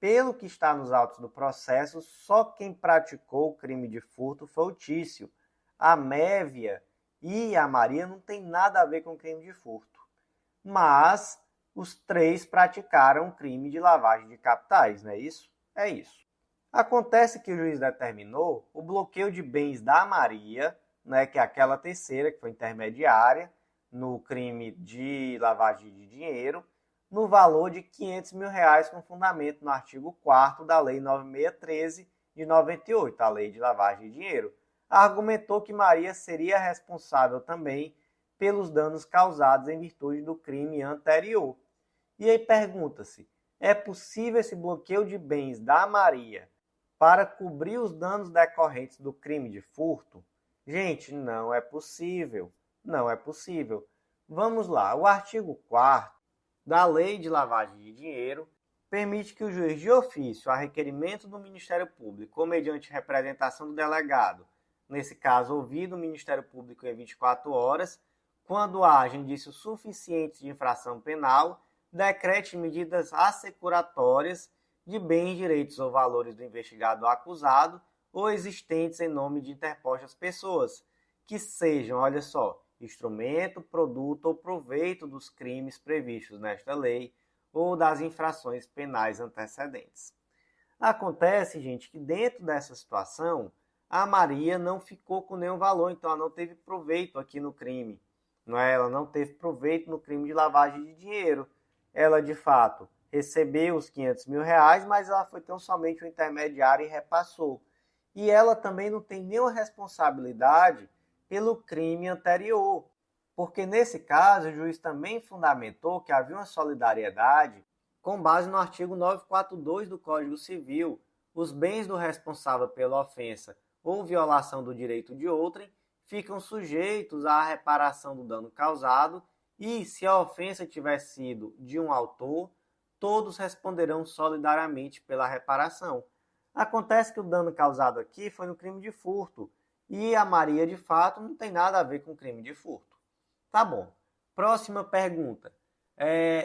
pelo que está nos autos do processo, só quem praticou o crime de furto foi o Tício. a Mévia e a Maria não tem nada a ver com crime de furto. Mas os três praticaram crime de lavagem de capitais, não é isso? É isso. Acontece que o juiz determinou o bloqueio de bens da Maria, né, que é aquela terceira, que foi intermediária, no crime de lavagem de dinheiro, no valor de R$500 mil com fundamento no artigo 4º da Lei 9613 de 98, a Lei de Lavagem de Dinheiro. Argumentou que Maria seria responsável também pelos danos causados em virtude do crime anterior. E aí pergunta-se, é possível esse bloqueio de bens da Maria para cobrir os danos decorrentes do crime de furto? Gente, não é possível. Não é possível. Vamos lá. O artigo 4º da Lei de Lavagem de Dinheiro permite que o juiz de ofício, a requerimento do Ministério Público ou mediante representação do delegado, nesse caso ouvido o Ministério Público em 24 horas, quando haja indícios suficientes de infração penal, decrete medidas assecuratórias de bens, direitos ou valores do investigado ou acusado ou existentes em nome de interpostas pessoas, que sejam, olha só, instrumento, produto ou proveito dos crimes previstos nesta lei ou das infrações penais antecedentes. Acontece, gente, que dentro dessa situação, a Maria não ficou com nenhum valor, então ela não teve proveito aqui no crime. Não é? Ela não teve proveito no crime de lavagem de dinheiro. Ela, de fato, recebeu os R$500 mil, mas ela foi tão somente um intermediário e repassou. E ela também não tem nenhuma responsabilidade pelo crime anterior, porque nesse caso o juiz também fundamentou que havia uma solidariedade com base no artigo 942 do Código Civil. Os bens do responsável pela ofensa ou violação do direito de outrem ficam sujeitos à reparação do dano causado e, se a ofensa tiver sido de um autor, todos responderão solidariamente pela reparação. Acontece que o dano causado aqui foi no crime de furto, e a Maria, de fato, não tem nada a ver com crime de furto. Tá bom. Próxima pergunta.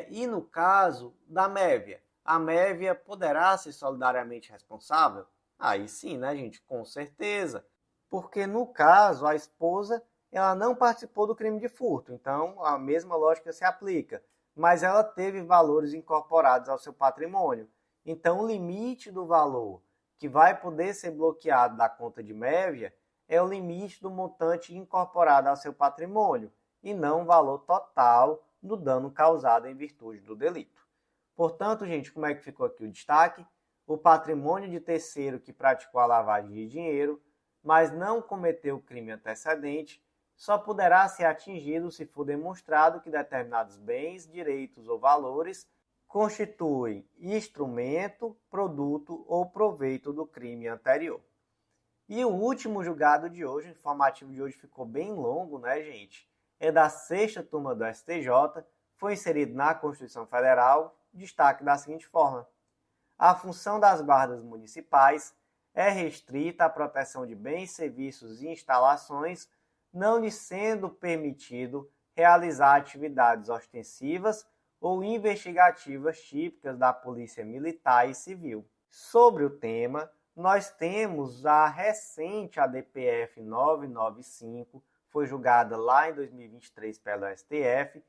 E no caso da Mévia? A Mévia poderá ser solidariamente responsável? Aí sim, né, gente? Com certeza. Porque no caso, a esposa ela não participou do crime de furto. Então, a mesma lógica se aplica. Mas ela teve valores incorporados ao seu patrimônio. Então, o limite do valor que vai poder ser bloqueado da conta de Mévia é o limite do montante incorporado ao seu patrimônio e não o valor total do dano causado em virtude do delito. Portanto, gente, como é que ficou aqui o destaque? O patrimônio de terceiro que praticou a lavagem de dinheiro, mas não cometeu o crime antecedente, só poderá ser atingido se for demonstrado que determinados bens, direitos ou valores constituem instrumento, produto ou proveito do crime anterior. E o último julgado de hoje, o informativo de hoje ficou bem longo, né, gente? É da 6ª turma do STJ, foi inserido na Constituição Federal, destaque da seguinte forma: a função das guardas municipais é restrita à proteção de bens, serviços e instalações, não lhe sendo permitido realizar atividades ostensivas ou investigativas típicas da Polícia Militar e Civil. Sobre o tema, nós temos a recente ADPF 995, foi julgada lá em 2023 pelo STF,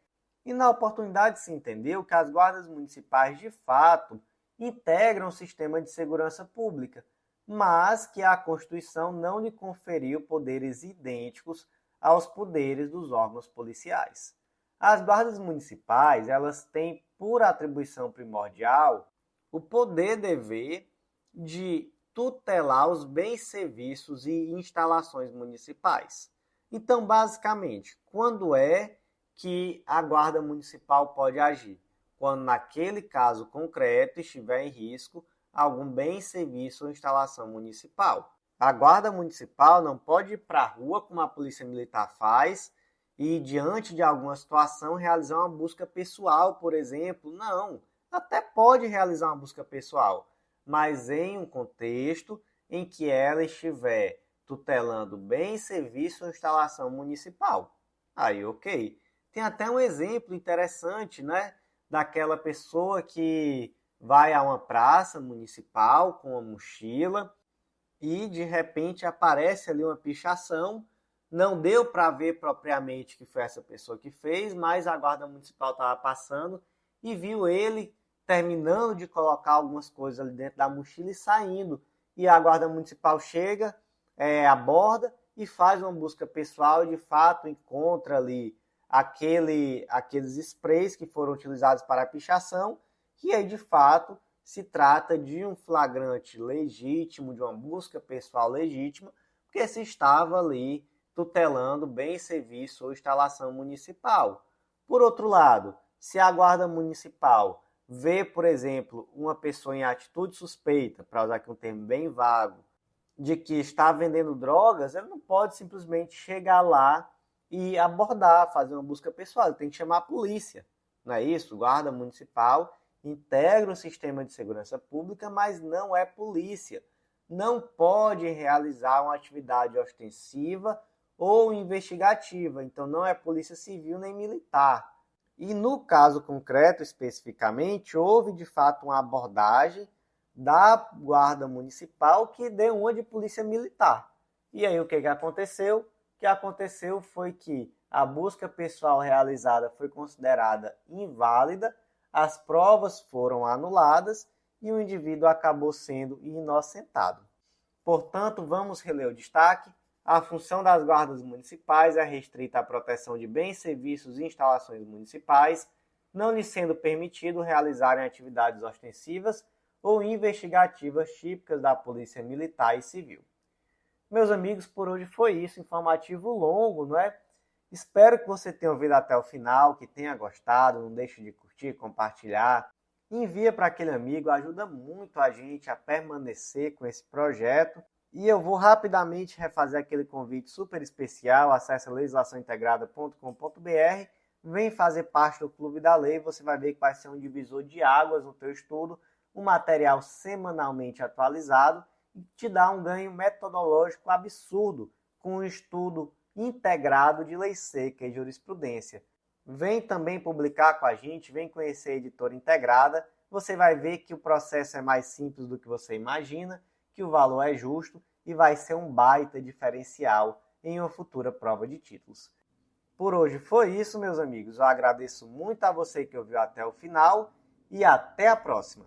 e na oportunidade se entendeu que as guardas municipais de fato integram o sistema de segurança pública, mas que a Constituição não lhe conferiu poderes idênticos aos poderes dos órgãos policiais. As guardas municipais, elas têm por atribuição primordial o poder-dever de tutelar os bens, serviços e instalações municipais. Então, basicamente, quando é que a guarda municipal pode agir? Quando naquele caso concreto estiver em risco algum bem, serviço ou instalação municipal. A guarda municipal não pode ir para a rua, como a polícia militar faz, e diante de alguma situação realizar uma busca pessoal, por exemplo. Não, até pode realizar uma busca pessoal, mas em um contexto em que ela estiver tutelando bem, serviço ou instalação municipal. Aí, ok. Tem até um exemplo interessante, né? Daquela pessoa que vai a uma praça municipal com uma mochila e de repente aparece ali uma pichação Não deu para ver propriamente que foi essa pessoa que fez, mas a guarda municipal estava passando e viu ele terminando de colocar algumas coisas ali dentro da mochila e saindo. E a guarda municipal chega, aborda e faz uma busca pessoal e de fato encontra ali aqueles sprays que foram utilizados para a pichação, que aí de fato se trata de um flagrante legítimo, de uma busca pessoal legítima, porque se estava ali tutelando bem serviço ou instalação municipal. Por outro lado, se a guarda municipal vê, por exemplo, uma pessoa em atitude suspeita, para usar aqui um termo bem vago, de que está vendendo drogas, ela não pode simplesmente chegar lá e abordar, fazer uma busca pessoal, ele tem que chamar a polícia, não é isso? Guarda municipal integra o sistema de segurança pública, mas não é polícia. Não pode realizar uma atividade ostensiva ou investigativa, então não é polícia civil nem militar. E no caso concreto, especificamente, houve de fato uma abordagem da guarda municipal que deu uma de polícia militar. E aí o que aconteceu? O que aconteceu foi que a busca pessoal realizada foi considerada inválida, as provas foram anuladas e o indivíduo acabou sendo inocentado. Portanto, vamos reler o destaque. A função das guardas municipais é restrita à proteção de bens, serviços e instalações municipais, não lhes sendo permitido realizarem atividades ostensivas ou investigativas típicas da Polícia Militar e Civil. Meus amigos, por hoje foi isso, informativo longo, não é? Espero que você tenha ouvido até o final, que tenha gostado, não deixe de curtir, compartilhar. Envia para aquele amigo, ajuda muito a gente a permanecer com esse projeto. E eu vou rapidamente refazer aquele convite super especial, acesse legislaçãointegrada.com.br, vem fazer parte do Clube da Lei, você vai ver que vai ser um divisor de águas no teu estudo, um material semanalmente atualizado e te dá um ganho metodológico absurdo com um estudo integrado de lei seca e jurisprudência. Vem também publicar com a gente, vem conhecer a Editora Integrada, você vai ver que o processo é mais simples do que você imagina, que o valor é justo e vai ser um baita diferencial em uma futura prova de títulos. Por hoje foi isso, meus amigos. Eu agradeço muito a você que ouviu até o final e até a próxima.